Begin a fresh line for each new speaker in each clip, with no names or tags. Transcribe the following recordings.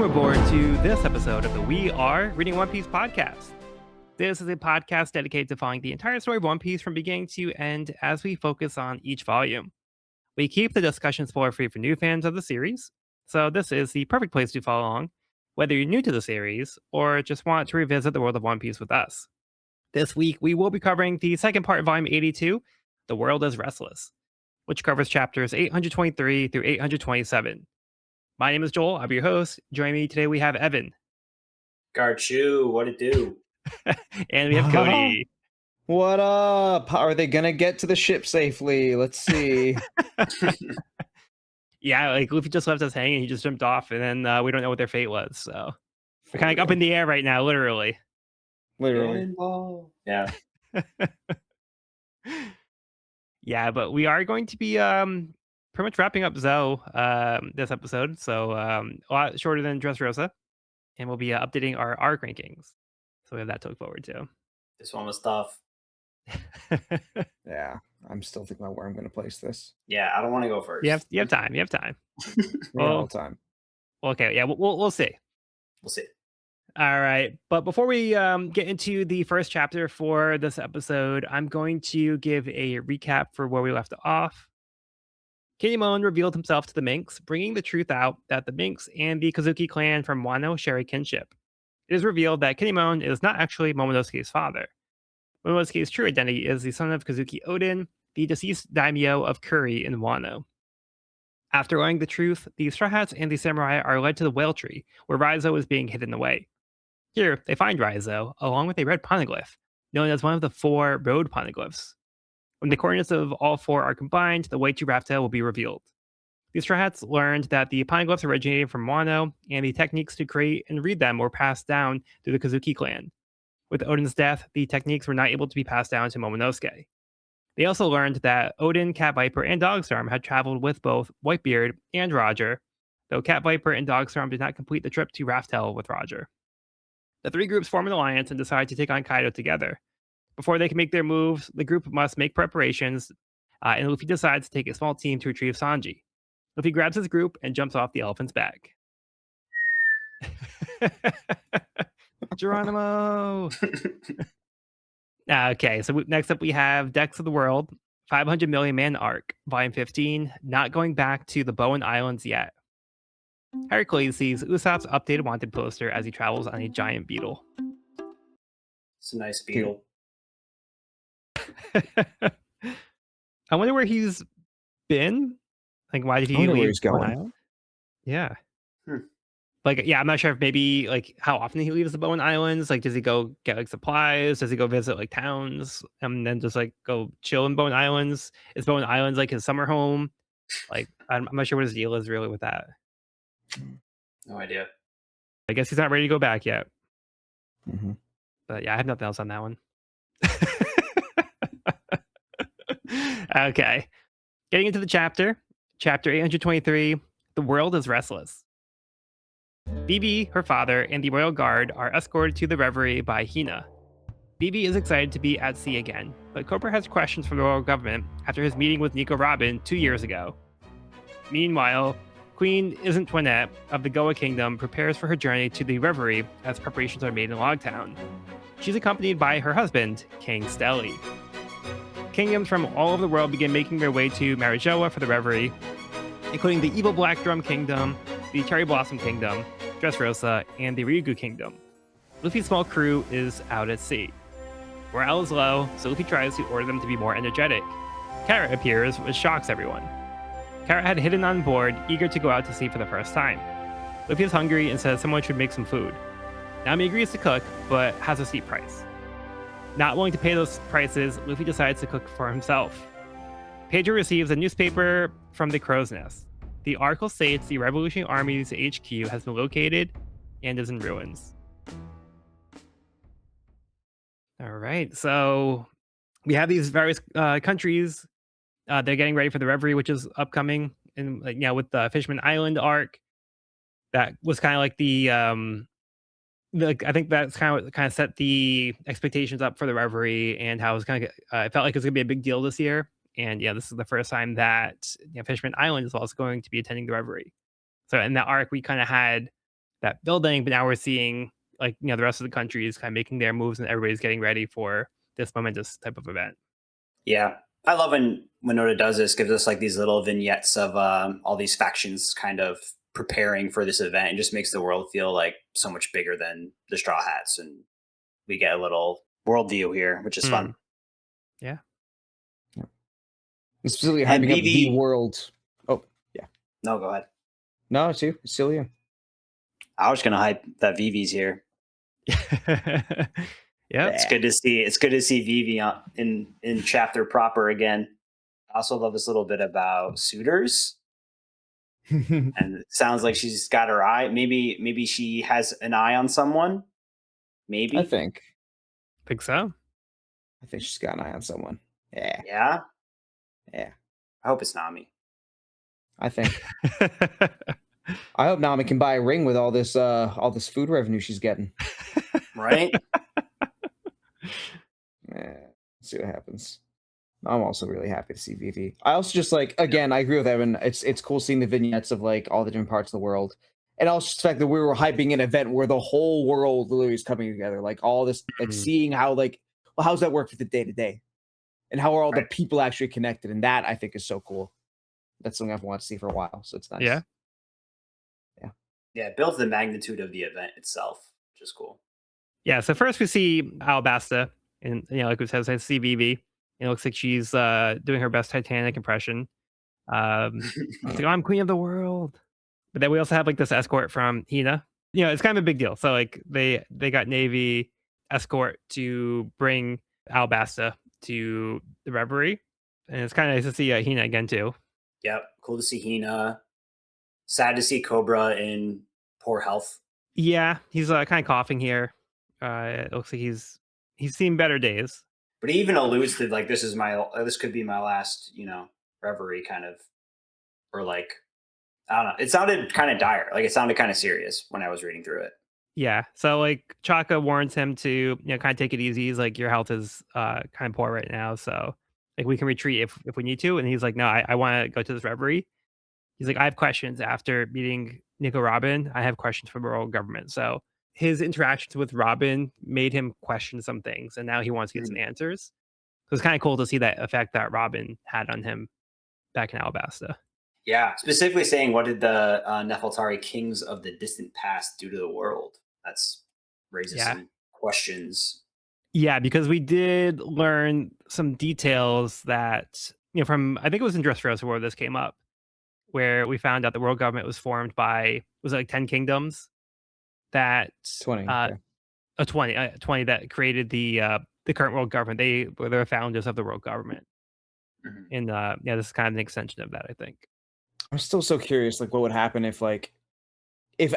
aboard to this episode of the We Are Reading One Piece podcast. This is a podcast dedicated to following the entire story of One Piece from beginning to end as we focus on each volume. We keep the discussion spoiler free for new fans of the series, so this is the perfect place to follow along, whether you're new to the series or just want to revisit the world of One Piece with us. This week, we will be covering the second part of Volume 82, The World is Restless, which covers chapters 823 through 827. My name is Joel. I'll be your host. Joining me today, we have Evan.
Garchu, what it do?
And we have Cody.
What up? How are they gonna get to the ship safely? Let's see.
Yeah, like Luffy just left us hanging. He just jumped off, and then we don't know what their fate was. So we're kind of up in the air right now, literally.
Yeah.
Yeah, but we are going to be pretty much wrapping up Zoe this episode. So a lot shorter than Dressrosa. And we'll be updating our arc rankings. So we have that to look forward to.
This one was tough.
Yeah, I'm still thinking about where I'm gonna place this.
Yeah, I don't want to go first.
You have time. You have time.
All the time.
Okay, yeah, we'll see.
We'll see.
All right, but before we get into the first chapter for this episode, I'm going to give a recap for where we left off. Kinemon revealed himself to the Minks, bringing the truth out that the Minks and the Kazuki clan from Wano share a kinship. It is revealed that Kinemon is not actually Momonosuke's father. Momonosuke's true identity is the son of Kazuki Odin, the deceased daimyo of Kuri in Wano. After learning the truth, the Straw Hats and the samurai are led to the Whale Tree, where Raizo is being hidden away. Here, they find Raizo, along with a red poneglyph, known as one of the 4 road poneglyphs. When the coordinates of all 4 are combined, the way to Raftel will be revealed. The Straw Hats learned that the poneglyphs originated from Wano, and the techniques to create and read them were passed down to the Kazuki clan. With Odin's death, the techniques were not able to be passed down to Momonosuke. They also learned that Odin, Cat Viper, and Dogstorm had traveled with both Whitebeard and Roger, though Cat Viper and Dogstorm did not complete the trip to Raftel with Roger. The 3 groups form an alliance and decide to take on Kaido together. Before they can make their moves, the group must make preparations, and Luffy decides to take a small team to retrieve Sanji. Luffy grabs his group and jumps off the elephant's back. Geronimo! Okay, so next up we have Decks of the World, 500 Million Man Arc, Volume 15, not going back to the Bowen Islands yet. Heracles sees Usopp's updated wanted poster as he travels on a giant beetle.
It's a nice beetle.
I wonder where he's been. Like, why did he leave
where he's
Bowen
going.
Island? Yeah. Like, yeah, I'm not sure if maybe like how often he leaves the Bowen Islands. Like, does he go get like supplies? Does he go visit like towns and then just like go chill in Bowen Islands? Is Bowen Islands like his summer home? Like, I'm not sure what his deal is really with that.
No idea.
I guess he's not ready to go back yet.
Mm-hmm.
But yeah, I have nothing else on that one. Okay. Getting into the chapter 823, The World is Restless. BB, her father, and the royal guard are escorted to the reverie by Hina. BB is excited to be at sea again, but Cobra has questions for the royal government after his meeting with Nico Robin 2 years ago. Meanwhile, Queen Isn't Toinette of the Goa Kingdom prepares for her journey to the reverie as preparations are made in Logtown. She's accompanied by her husband, King Stelly. Kingdoms from all over the world begin making their way to Marijoa for the reverie, including the Evil Black Drum Kingdom, the Cherry Blossom Kingdom, Dressrosa, and the Ryugu Kingdom. Luffy's small crew is out at sea. Morale is low, so Luffy tries to order them to be more energetic. Carrot appears, which shocks everyone. Carrot had hidden on board, eager to go out to sea for the first time. Luffy is hungry and says someone should make some food. Nami agrees to cook, but has a steep price. Not willing to pay those prices, Luffy decides to cook for himself. Pedro receives a newspaper from the Crow's Nest. The article states the Revolutionary Army's HQ has been located and is in ruins. All right, so we have these various countries. They're getting ready for the reverie, which is upcoming, and like with the Fishman Island arc, that was kind of like I think that's kind of set the expectations up for the reverie and how it's kind of it felt like it's gonna be a big deal this year. And yeah, this is the first time that Fishman Island is also going to be attending the reverie. So in that arc, we kind of had that building, but now we're seeing like the rest of the country is kind of making their moves and everybody's getting ready for this momentous type of event.
Yeah, I love when Oda does this. Gives us like these little vignettes of all these factions kind of preparing for this event, and just makes the world feel like so much bigger than the Straw Hats, and we get a little worldview here, which is fun.
Mm, yeah.
Yeah. Specifically
And
hyping up the
Vivi,
world. Oh, yeah.
no, go ahead.
No, it's you. It's still you.
I was gonna hype that Vivi's here.
Yep.
It's good to see. It's good to see Vivi in chapter proper again. I also love this little bit about suitors, and it sounds like she's got her eye. Maybe she has an eye on someone.
I
Maybe.
think.
Think so.
I think she's got an eye on someone. Yeah.
Yeah.
Yeah.
I hope it's Nami.
I think. I hope Nami can buy a ring with all this food revenue she's getting.
Right.
Yeah. See what happens. I'm also really happy to see Vivi. I also just like, again, I agree with Evan. It's cool seeing the vignettes of like all the different parts of the world. And also the fact that we were hyping an event where the whole world literally is coming together. Like all this, like
Mm.
seeing how like, well, how's that work for the day to day? And how are all the
Right.
people actually connected? And that I think is so cool. That's something I've wanted to see for a while. So it's nice.
Yeah.
Yeah. It builds the magnitude of the event itself, which is cool.
Yeah. So first we see Alabasta, and like we said, I see Vivi. It looks like she's doing her best Titanic impression. It's like, oh, I'm queen of the world. But then we also have like this escort from Hina. It's kind of a big deal. So like they got Navy escort to bring Alabasta to the Reverie, and it's kind of nice to see Hina again too.
Yep. Cool to see Hina. Sad to see Cobra in poor health.
Yeah, he's kind of coughing here. It looks like he's seen better days.
But he even alludes to like this could be my last, reverie kind of, or like I don't know. It sounded kind of dire. Like it sounded kind of serious when I was reading through it.
Yeah, so like Chaka warns him to kind of take it easy. He's like, your health is kind of poor right now, so like we can retreat if we need to. And he's like, no, I want to go to this Reverie. He's like, I have questions after meeting Nico Robin. I have questions for the world government. So his interactions with Robin made him question some things, and now he wants to get some
Mhm.
answers. So it's kind of cool to see that effect that Robin had on him back in Alabasta.
Yeah, specifically saying what did the Nefeltari kings of the distant past do to the world? That's raises
Yeah.
some questions.
Yeah, because we did learn some details that, from, I think it was in Dressrosa where this came up, where we found out the world government was formed by, was it like 10 kingdoms that,
20.
uh,
Yeah.
20 that created the current world government. They were the founders of the world government.
Mhm.
And yeah, this is kind of an extension of that, I think.
I'm still so curious, like, what would happen if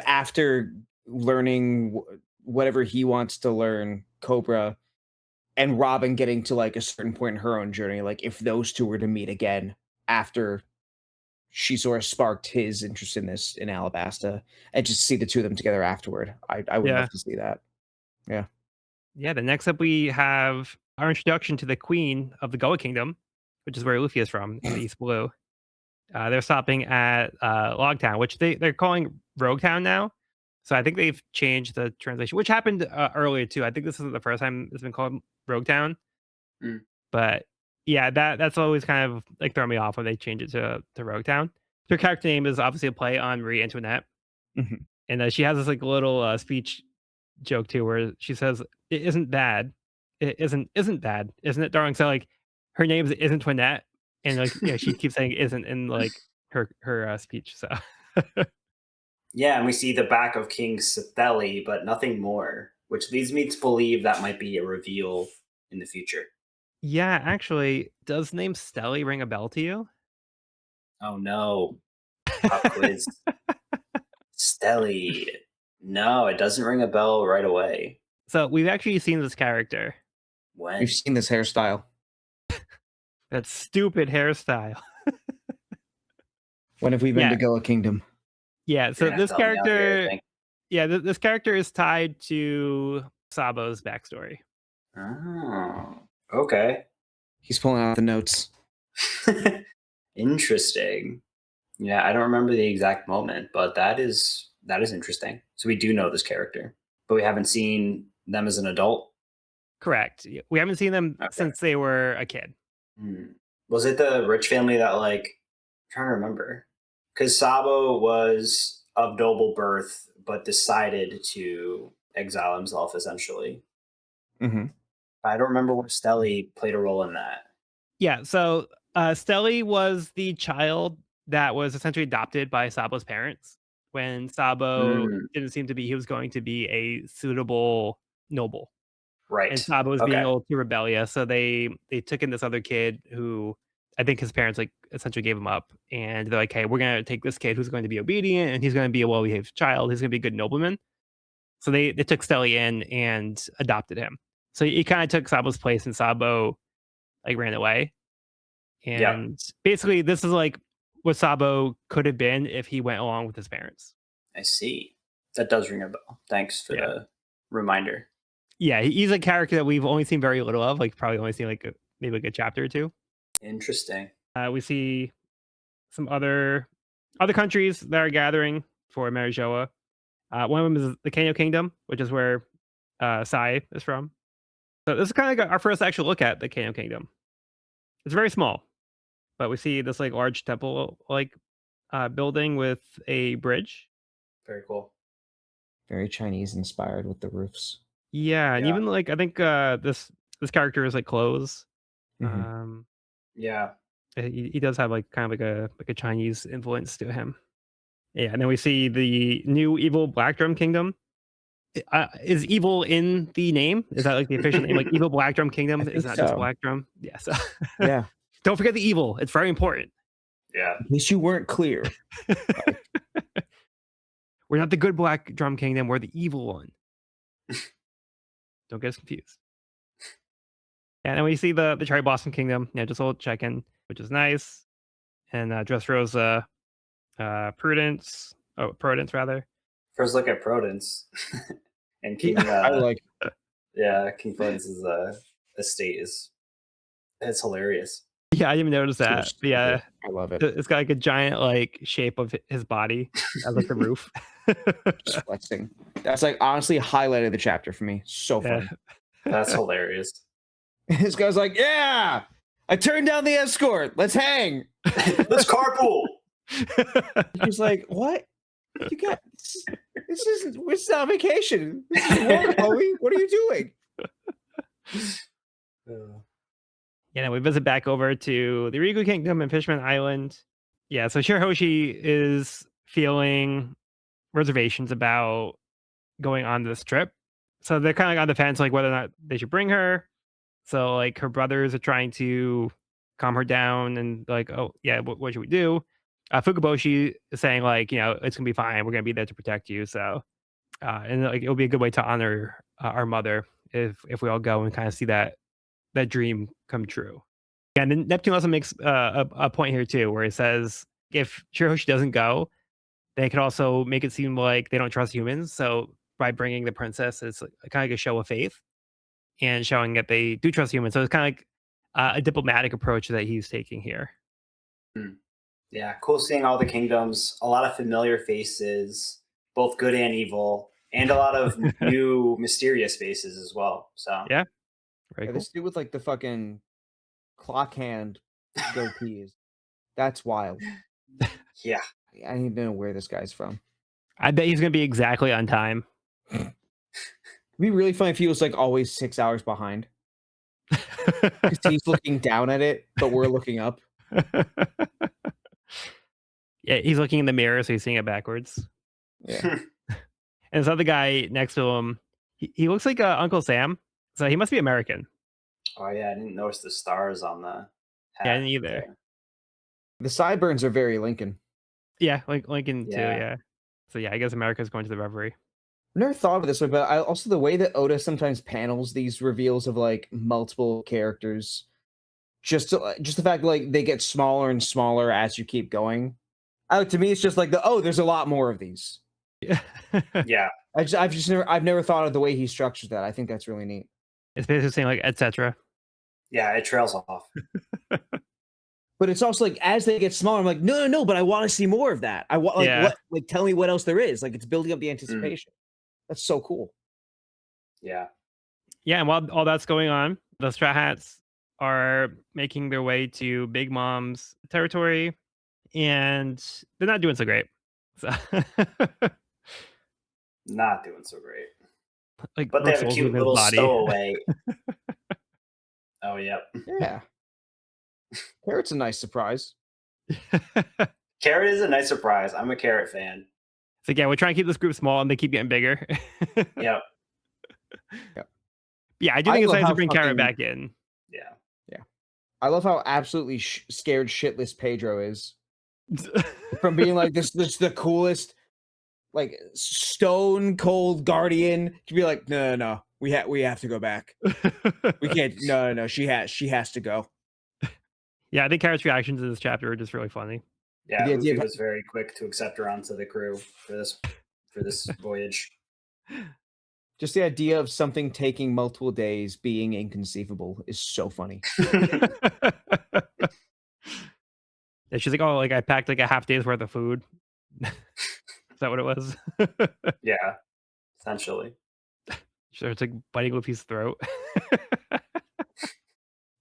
after learning whatever he wants to learn, Cobra and Robin getting to like a certain point in her own journey, like if those two were to meet again after she sort of sparked his interest in this in Alabasta, and just see the two of them together afterward. I would
Yeah.
love to see that. Yeah.
Yeah, the next up we have our introduction to the queen of the Goa Kingdom, which is where Luffy is from in the East Blue. They're stopping at Logtown, which they're calling Rogue Town now. So I think they've changed the translation, which happened earlier too. I think this isn't the first time it's been called Rogue Town,
Mm.
but yeah, that's always kind of like throw me off when they change it to Rogue Town. Her character name is obviously a play on Marie Antoinette,
Mhm.
and she has this like little speech joke too, where she says, "It isn't bad, it isn't bad, isn't it, darling?" So like her name isn't Toinette, and like she keeps saying "isn't" in like her speech. So
Yeah, and we see the back of King Setheli, but nothing more, which leads me to believe that might be a reveal in the future.
yeah, actually, does the name Stelly ring a bell to you?
Oh no, pop quiz. Stelly. No, it doesn't ring a bell right away.
So we've actually seen this character.
We've
When?
seen this hairstyle.
That stupid hairstyle.
When have we been to
Yeah,
Goa Kingdom?
yeah.
You're
So
gonna have
this
to help me out here, I
character,
think.
yeah, this character is tied to Sabo's backstory.
Oh, okay.
He's pulling out the notes.
Interesting. Yeah, I don't remember the exact moment, but that is interesting. So we do know this character, but we haven't seen them as an adult.
Correct. We haven't seen them
Okay.
since they were a kid.
Hmm. Was it the rich family that like? I'm trying to remember, because Sabo was of noble birth, but decided to exile himself essentially.
Hmm.
I don't remember where Stelly played a role in that.
Yeah, so, Stelly was the child that was essentially adopted by Sabo's parents when Sabo
Mm,
didn't seem to be he was going to be a suitable noble, and
right.
Sabo was being
Okay.
a little too rebellious, so they took in this other kid who I think his parents, like, essentially gave him up, and they're like, "Hey, we're gonna take this kid who's going to be obedient, and he's gonna be a well-behaved child, he's gonna be a good nobleman." So they took Stelly in and adopted him. So he kinda took Sabo's place, and Sabo, like, ran away.
Yep.
And basically, this is like what Sabo could have been if he went along with his parents.
I see. That does ring a bell. Thanks for
Yeah.
the reminder.
Yeah, he's a character that we've only seen very little of, like probably only seen like maybe like a chapter or two.
Interesting.
We see some other countries that are gathering for Marijoa. One of them is the Kanyo Kingdom, which is where Sai is from. So this is kind of like our first actual look at the Kanyo Kingdom. It's very small, but we see this like large temple like building with a bridge.
Very cool.
Very Chinese inspired with the roofs.
Yeah, and
Yeah.
even, like, I think, this character is, like, clothes.
Hmm.
Um,
Yeah.
he does have, like, kind of like a Chinese influence to him. Yeah, and then we see the new evil Black Drum Kingdom. Is evil in the name? Is that, like, the official name? Like, evil Black Drum
I
Kingdom is
think
not just
so.
Black Drum? Yeah, so
Yeah.
don't forget the evil, it's very important.
Yeah.
At least you weren't clear.
We're not the good Black Drum Kingdom, we're the evil one. Don't get us confused. And then we see the Cherry Blossom Kingdom, yeah, just a little check-in, which is nice. And Dressrosa, Prudence rather.
First look at Prudence and
Yeah,
King.
I like.
Yeah, King Prudence's estate is it's hilarious.
yeah, I didn't even notice
So
that. But yeah,
stupid. I love it.
it's got like a giant like shape of his body as like the roof.
Just flexing. That's like honestly highlighted the chapter for me. So
Yeah.
funny.
That's hilarious.
This guy's like, yeah, I turned down the escort. Let's hang.
Let's carpool.
He's like, what? You got this isn't this is not vacation. This is work, Chloe. What are you doing?
Yeah, then we visit back over to the Rigu Kingdom and Fishman Island. Yeah, so Shirahoshi is feeling reservations about going on this trip. So they're kind of like on the fence, like whether or not they should bring her. So like her brothers are trying to calm her down and like, oh yeah, what should we do? Fukuboshi is saying like, it's gonna be fine. We're gonna be there to protect you. So and like it'll be a good way to honor our mother if we all go and kind of see that dream come true. And then Neptune also makes a point here too, where it says if Shirahoshi doesn't go, they could also make it seem like they don't trust humans. So by bringing the princess, it's like, kind of like a show of faith and showing that they do trust humans. So it's kind of like a diplomatic approach that he's taking here.
Hmm. Yeah, cool seeing all the kingdoms, a lot of familiar faces, both good and evil, and a lot of new mysterious faces as well. So
Yeah, very
Yeah,
cool.
this dude with like the fucking clock hand goatees. That's wild.
yeah,
I need to know where this guy's from.
I bet he's gonna be exactly on time.
It'd be really funny if he was like always 6 hours behind. Because he's looking down at it, but we're looking up.
Yeah, he's looking in the mirror, so he's seeing it backwards.
Yeah.
And this other guy next to him, he looks like Uncle Sam, so he must be American.
oh yeah, I didn't notice the stars on the
Yeah, I
hat
didn't either.
there.
The sideburns are very Lincoln.
Yeah, like Lincoln too.
Yeah.
Yeah. So yeah, I guess America's going to the Reverie.
I've never thought of it this way, but I also the way that Oda sometimes panels these reveals of like multiple characters, just the fact like they get smaller and smaller as you keep going. To me, it's just like there's a lot more of these.
Yeah.
Yeah,
I've never thought of the way he structures that. I think that's really neat.
It's basically saying like etc.
yeah, it trails off.
But it's also like as they get smaller, I'm like, no, no, no, but I want to see more of that. I want like
Yeah.
what like tell me what else there is. Like it's building up the
Mm,
anticipation. That's so cool.
yeah.
Yeah, and while all that's going on, the Straw Hats are making their way to Big Mom's territory, and they're not doing so great. So,
Not doing so great.
like,
But they
Brooke
have a
Souls
cute
moving his
little
body.
stowaway. Oh, yep.
Yeah. Carrot's a nice surprise.
Carrot is a nice surprise. I'm a Carrot fan.
So, yeah, we're trying to keep this group small, and they keep getting bigger.
Yep.
Yeah.
Yeah, I do
I
think it's
love
nice to
how
bring Carrot
fucking
back in.
Yeah.
yeah. I love how absolutely scared shitless Pedro is from being like this the coolest like stone cold guardian to be like no no no we have to go back. We can't no no no she has to go.
Yeah, I think Carrot's reactions in this chapter are just really funny.
Yeah.
The idea
Luffy
of
was very quick to accept her onto the crew for this voyage.
just the idea of something taking multiple days being inconceivable is so funny.
Yeah, she's like, "Oh, like, I packed, like, a half day's worth of food." Is that what it was?
Yeah. Essentially.
She starts, like, biting Luffy's throat.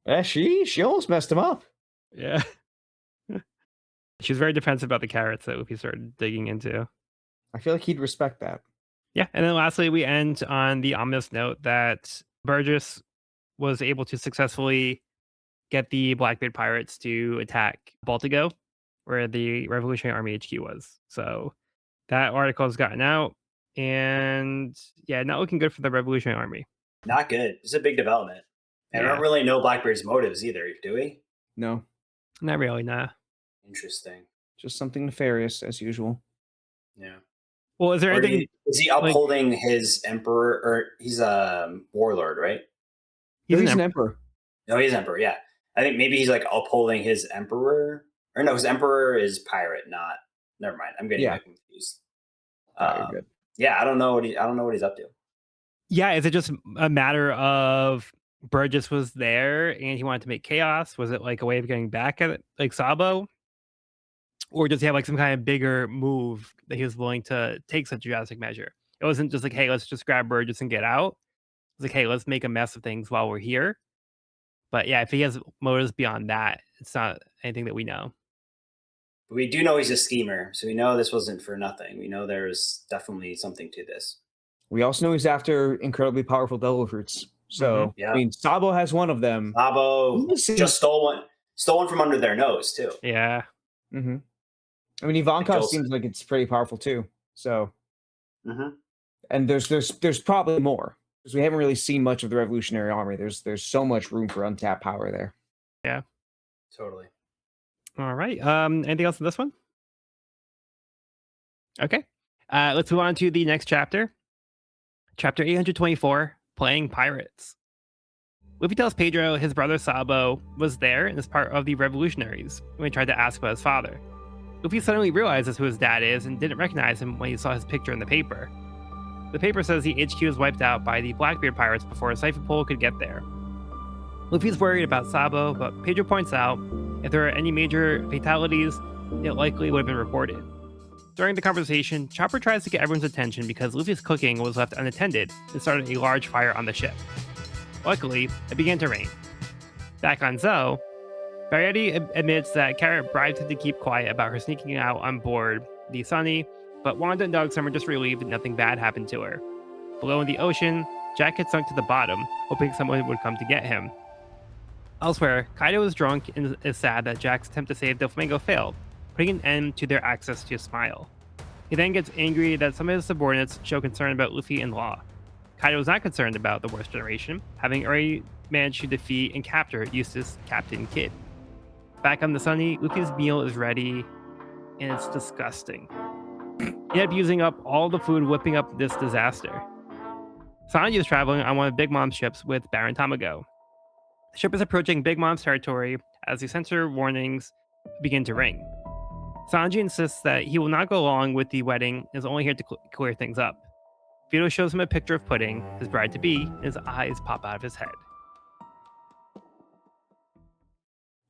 Yeah, she almost messed him up.
Yeah. She was very defensive about the carrots that Luffy started digging into.
I feel like he'd respect that.
Yeah, and then lastly, we end on the ominous note that Burgess was able to successfully get the Blackbeard pirates to attack Baltigo, where the Revolutionary Army HQ was. So that article has gotten out, and yeah, not looking good for the Revolutionary Army.
Not good. It's a big development. And I
Yeah,
don't really know Blackbeard's motives either, do we?
No,
not really, nah.
Interesting.
just something nefarious as usual.
Yeah.
Well, is there
Or
anything
is he
like
upholding his emperor? Or he's a warlord, right?
he's
No,
an
he's an
emperor?
emperor.
No, he's emperor. Yeah, I think maybe he's like upholding his emperor, or no, his emperor is pirate. Not. Never mind. I'm getting
Yeah.
confused.
No, you're good.
Yeah, I don't know what he's up to.
Yeah, is it just a matter of Burgess was there and he wanted to make chaos? Was it like a way of getting back at it, like Sabo? Or does he have like some kind of bigger move that he was willing to take such a drastic measure? It wasn't just like, hey, let's just grab Burgess and get out. It's like, hey, let's make a mess of things while we're here. But yeah, if he has motives beyond that, it's not anything that we know.
But we do know he's a schemer, so we know this wasn't for nothing. We know there's definitely something to this.
We also know he's after incredibly powerful devil fruits. So
Yeah.
I mean, Sabo has one of them.
Sabo
Listen.
just stole one from under their nose too.
Yeah.
Mm-hmm. I mean, Ivankov
Jolson.
seems like it's pretty powerful too. So,
Mm-hmm.
and there's probably more because we haven't really seen much of the Revolutionary Army. There's so much room for untapped power there.
Yeah.
Totally.
All right. Anything else in this one? Okay. Let's move on to the next chapter. Chapter 824, Playing Pirates. Luffy tells Pedro his brother Sabo was there and is part of the revolutionaries when he tried to ask about his father. Luffy suddenly realizes who his dad is and didn't recognize him when he saw his picture in the paper. The paper says the HQ was wiped out by the Blackbeard pirates before a siphon pole could get there. Luffy's worried about Sabo, but Pedro points out if there are any major fatalities, it likely would have been reported. During the conversation, Chopper tries to get everyone's attention because Luffy's cooking was left unattended and started a large fire on the ship. Luckily, it began to rain. Back on Zoe, Variety admits that Carrot bribed him to keep quiet about her sneaking out on board the Sunny, but Wanda and Dogsum are just relieved that nothing bad happened to her. Below in the ocean, Jack had sunk to the bottom, hoping someone would come to get him. Elsewhere, Kaido is drunk and is sad that Jack's attempt to save Doflamingo failed, putting an end to their access to Smile. He then gets angry that some of his subordinates show concern about Luffy and Law. Kaido is not concerned about the Worst Generation, having already managed to defeat and capture Eustace Captain Kidd. Back on the Sunny, Luffy's meal is ready, and it's disgusting. He ended up using up all the food whipping up this disaster. Sanji is traveling on one of Big Mom's ships with Baron Tamago. The ship is approaching Big Mom's territory as the sensor warnings begin to ring. Sanji insists that he will not go along with the wedding and is only here to clear things up. Vito shows him a picture of Pudding, his bride-to-be, and his eyes pop out of his head.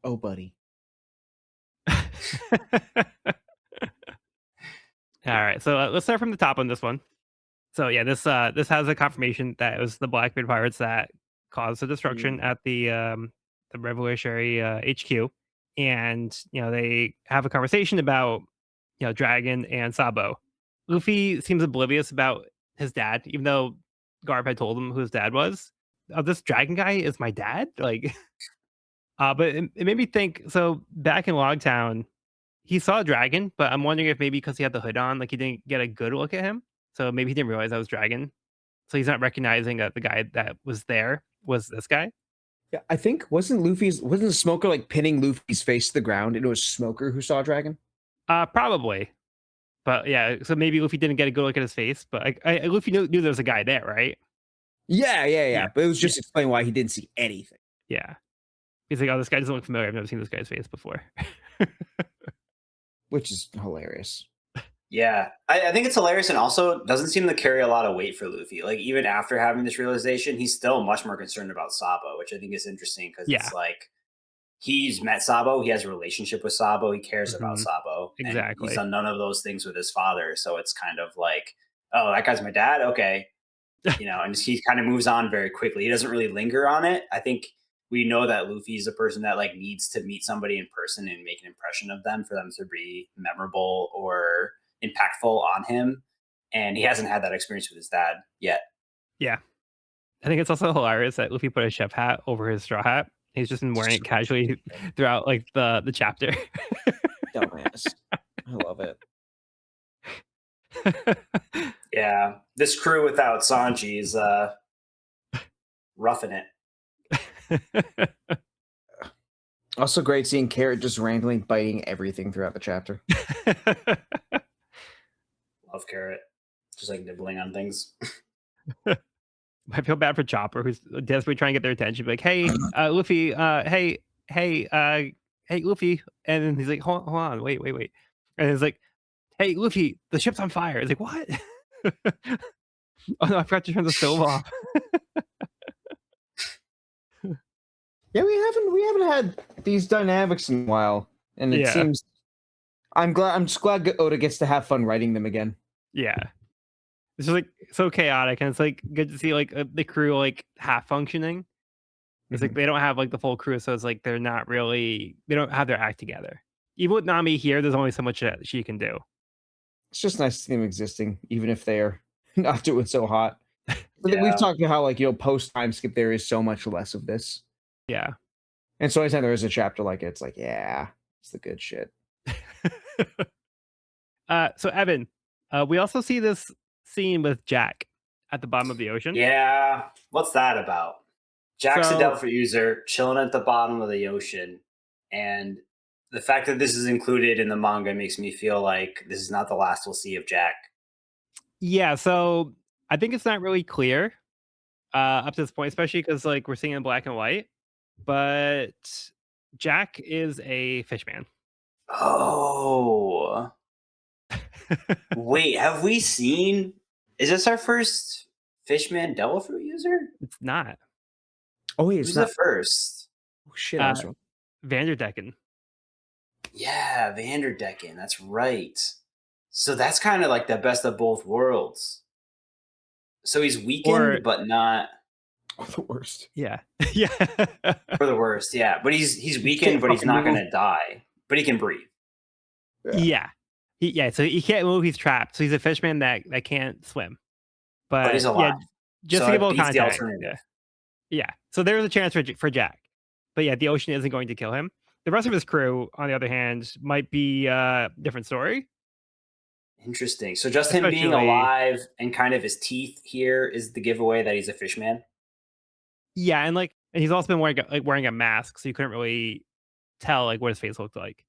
Oh, buddy.
All right, so let's start from the top on this one. So yeah, this has a confirmation that it was the Blackbeard pirates that caused the destruction
Mm.
at the revolutionary HQ, and they have a conversation about Dragon and Sabo. Luffy seems oblivious about his dad, even though Garp had told him who his dad was. Oh, this dragon guy is my dad, like. But it made me think. So back in Logtown, he saw a dragon, but I'm wondering if maybe because he had the hood on, like he didn't get a good look at him. So maybe he didn't realize that was Dragon. So he's not recognizing that the guy that was there was this guy.
Yeah, I think wasn't the Smoker like pinning Luffy's face to the ground, and it was Smoker who saw Dragon?
Probably. But yeah, so maybe Luffy didn't get a good look at his face, but Luffy knew there was a guy there, right?
Yeah, yeah,
Yeah.
yeah. But it was
Yeah.
just explaining why he didn't see anything,
Yeah. He's like, oh, this guy doesn't look familiar. I've never seen this guy's face before.
which is hilarious.
Yeah, I think it's hilarious, and also doesn't seem to carry a lot of weight for Luffy. Like even after having this realization, he's still much more concerned about Sabo, which I think is interesting because
Yeah.
it's like he's met Sabo, he has a relationship with Sabo, he cares about
Mhm.
Sabo, and he's
Exactly.
done none of those things with his father. So it's kind of like, oh, that guy's my dad, okay, and he kind of moves on very quickly. He doesn't really linger on it. I think we know that Luffy's a person that like needs to meet somebody in person and make an impression of them for them to be memorable or impactful on him. And he hasn't had that experience with his dad yet.
Yeah. I think it's also hilarious that Luffy put a chef hat over his straw hat. He's just been wearing it
So
casually
stupid.
throughout like the chapter.
Dumbass. I love it.
Yeah, this crew without Sanji is roughing it.
Also great seeing Carrot just randomly biting everything throughout the chapter.
Love Carrot, just like nibbling on things.
I feel bad for Chopper, who's desperately trying to get their attention. Like, hey, Luffy, hey, Luffy, and then he's like, hold on, wait, and he's like, hey, Luffy, the ship's on fire. It's like, what? Oh no, I forgot to turn the stove off.
Yeah, we haven't had these dynamics in a while, and it
Yeah,
seems I'm just glad Oda gets to have fun writing them again.
yeah. It's just like so chaotic, and it's like good to see like the crew like half functioning. It's like
Mhm.
they don't have like the full crew, so it's like they don't have their act together. Even with Nami here, there's only so much that she can do.
It's just nice to see them existing, even if they're not doing so hot. But then we've
Yeah,
talked about how post time skip there is so much less of this,
Yeah.
and so anytime there is a chapter like it, it's like yeah, it's the good shit.
So Evan, we also see this scene with Jack at the bottom of the ocean.
yeah. What's that about? Jack's a
So
Delphi user chilling at the bottom of the ocean, and the fact that this is included in the manga makes me feel like this is not the last we'll see of Jack.
yeah, so I think it's not really clear up to this point, especially because like we're seeing it in black and white. But Jack is a fishman.
Oh, wait, have we seen? Is this our first Fishman Devil Fruit user?
It's not.
Oh wait, it's
Who's the
not.
first?
Oh shit, I
Uh
was wrong.
Vanderdecken.
Yeah, Vanderdecken. That's right. So that's kind of like the best of both worlds. So he's
Or
weakened, but not
Oh, the worst.
yeah. Yeah.
for the worst. Yeah, but he's
You
weakened,
can't
but he's
fucking
not
move.
going to die. But he can breathe.
Yeah.
Yeah. So he can't move, he's trapped. So he's a fishman that can't swim.
But he's
But yeah,
alive.
just to
So
give a
it
little
beats the
context.
alternative.
Yeah. Yeah. So there's a chance for Jack. But yeah, the ocean isn't going to kill him. The rest of his crew, on the other hand, might be different story.
Interesting. So just him being
Especially
alive and kind of his teeth here is the giveaway that he's a fishman.
yeah, and he's also been wearing a mask, so you couldn't really tell like what his face looked like.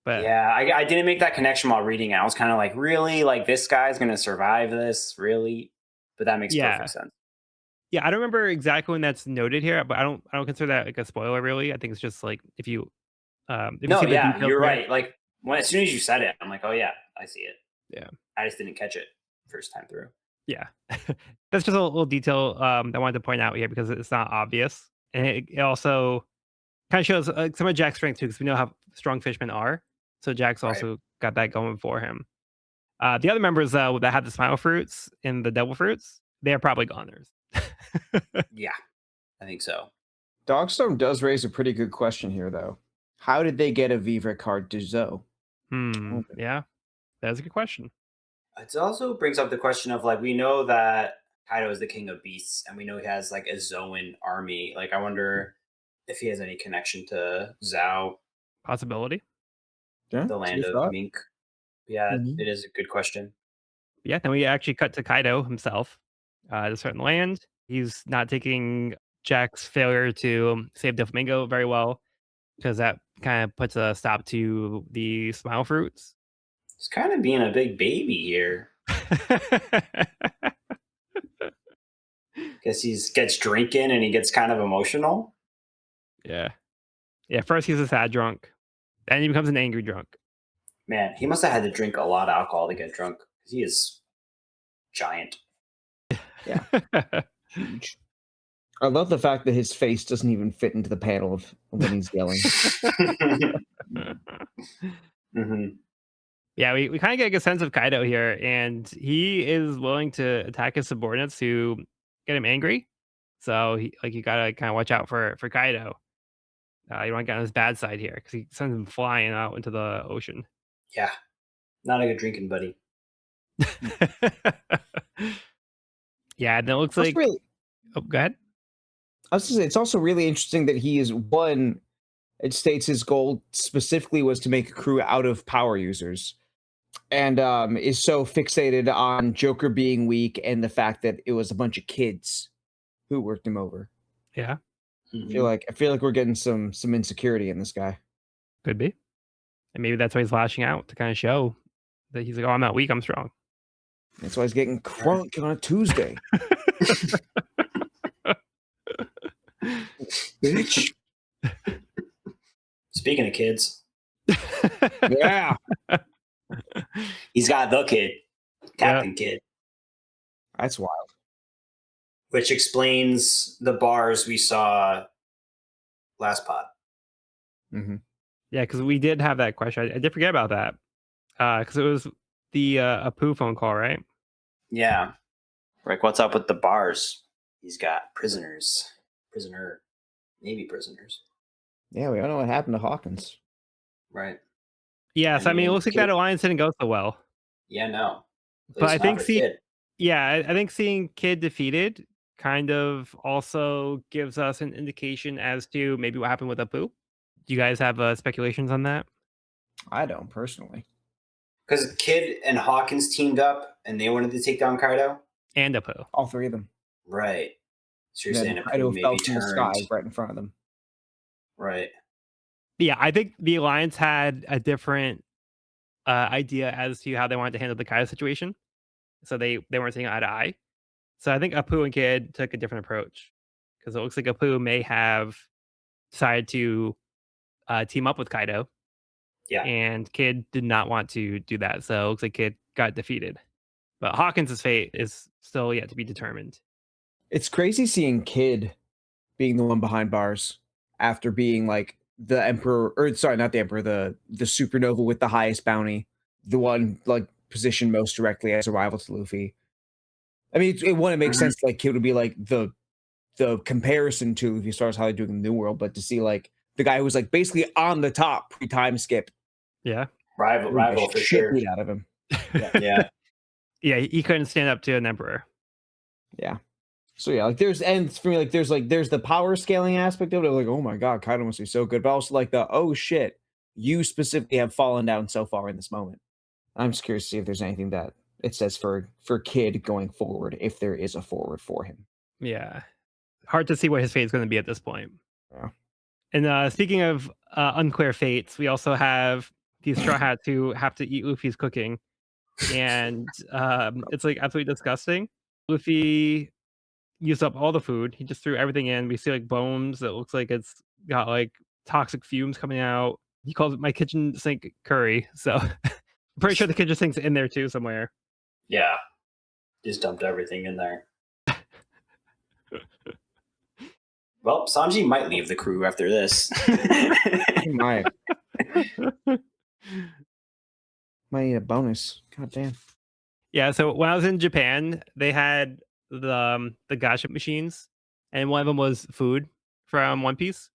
But
Yeah, I didn't make that connection while reading it. I was kind of like, really? Like this guy's going to survive this? Really? But that makes perfect
yeah.
sense.
Yeah, I don't remember exactly when that's noted here, but I don't consider that like a spoiler really. I think it's just like if you
No,
see the
yeah,
details
you're
there.
right. Like as soon as you said it, I'm like, oh yeah, I see it.
Yeah.
I just didn't catch it first time through.
Yeah. That's just a little detail that I wanted to point out here because it's not obvious. And it also kind of shows some of Jack's strength too, because we know how strong fishmen are. So Jack's
Right.
also got that going for him. The other members that had the smile fruits and the devil fruits, they're probably goners.
Yeah, I think so.
Dogstone does raise a pretty good question here, though. How did they get a Vivre card to Zoe?
Yeah, that's a good question.
It also brings up the question of like we know that Kaido is the king of beasts, and we know he has like a Zoan army. Like I wonder if he has any connection to Zhao,
Possibility.
Yeah,
the
it's a good
land of
thought.
Mink. Yeah,
Mhm.
it is a good question.
Yeah, then we actually cut to Kaido himself at a certain land. He's not taking Jack's failure to save Doflamingo very well because that kind of puts a stop to the smile fruits.
He's kind of being a big baby here. Guess he's gets drinking and he gets kind of emotional.
Yeah. Yeah, first he's a sad drunk, then he becomes an angry drunk.
Man, he must have had to drink a lot of alcohol to get drunk. 'Cause he is giant.
Yeah, huge. I love the fact that his face doesn't even fit into the panel of when he's yelling.
Hmm.
Yeah, we kinda get a good sense of Kaido here, and he is willing to attack his subordinates who get him angry. So, you gotta kinda watch out for Kaido. You don't wanna get on his bad side here because he sends him flying out into the ocean.
Yeah, not a good drinking buddy.
Yeah, and it looks
That's
like
really.
oh, go ahead.
I was gonna say, it's also really interesting that he is one. It states his goal specifically was to make a crew out of power users, and is so fixated on Joker being weak and the fact that it was a bunch of kids who worked him over.
Yeah,
Hmm.
I feel like we're getting some insecurity in this guy.
could be. And maybe that's why he's lashing out to kinda show that he's like, "Oh, I'm not weak, I'm strong."
That's why he's getting
Right.
crunk on a Tuesday, bitch.
Speaking of kids,
Yeah,
he's got the kid,
Yeah.
Captain Kid,
that's wild.
which explains the bars we saw last pod.
Hmm.
Yeah, because we did have that question. I did forget about that. Because it was the, Apu phone call, right?
Yeah. Like, what's up with the bars? He's got prisoners. Prisoner. Maybe prisoners.
Yeah, we all know what happened to Hawkins.
Right.
Yeah,
I
so, I mean, it
mean,
looks like
kid.
that alliance didn't go so well.
Yeah, no. At
But I
least not
think
for kid.
I think seeing Kid defeated kind of also gives us an indication as to maybe what happened with Apu. Do you guys have, speculations on that?
I don't personally.
Because Kid and Hawkins teamed up and they wanted to take down Kaido.
And Apu.
All three of them.
Right. So you're
And then
saying Apu
Kaido fell
maybe
from the sky
turned.
right in front of them.
Right.
Yeah, I think the alliance had a different, idea as to how they wanted to handle the Kaido situation. So they weren't seeing eye to eye. So I think Apu and Kid took a different approach because it looks like Apu may have decided to team up with Kaido,
Yeah.
and Kid did not want to do that. So it looks like Kid got defeated. But Hawkins' fate is still yet to be determined.
It's crazy seeing Kid being the one behind bars after being like the emperor, or sorry, not the emperor, the supernova with the highest bounty, the one like positioned most directly as a rival to Luffy. I mean, it wouldn't make
Mhm.
sense like Kid would be like the comparison to Luffy as far as how they're doing in the New World, but to see like the guy who was like basically on the top pre time skip,
Yeah.
Rival
the
for
shit
sure.
beat out of him. Yeah,
Yeah.
Yeah, he couldn't stand up to an emperor.
yeah. So yeah, like there's and for me there's the power scaling aspect of it. Like, oh my god, Kaido must be so good, but also like the oh shit, you specifically have fallen down so far in this moment. I'm just curious to see if there's anything that it says for Kid going forward, if there is a forward for him.
Yeah. Hard to see what his fate is going to be at this point.
Yeah.
And speaking of unclear fates, we also have these straw hats who have to eat Luffy's cooking, and it's like absolutely disgusting. Luffy used up all the food. He just threw everything in. We see like bones that looks like it's got like toxic fumes coming out. He calls it my kitchen sink curry. So I'm pretty sure the kitchen sink's in there too somewhere.
Yeah. Just dumped everything in there. Well, Sanji might leave the crew after this.
He might. Might need a bonus. God damn.
Yeah, so when I was in Japan, they had the gacha machines, and one of them was food from One Piece.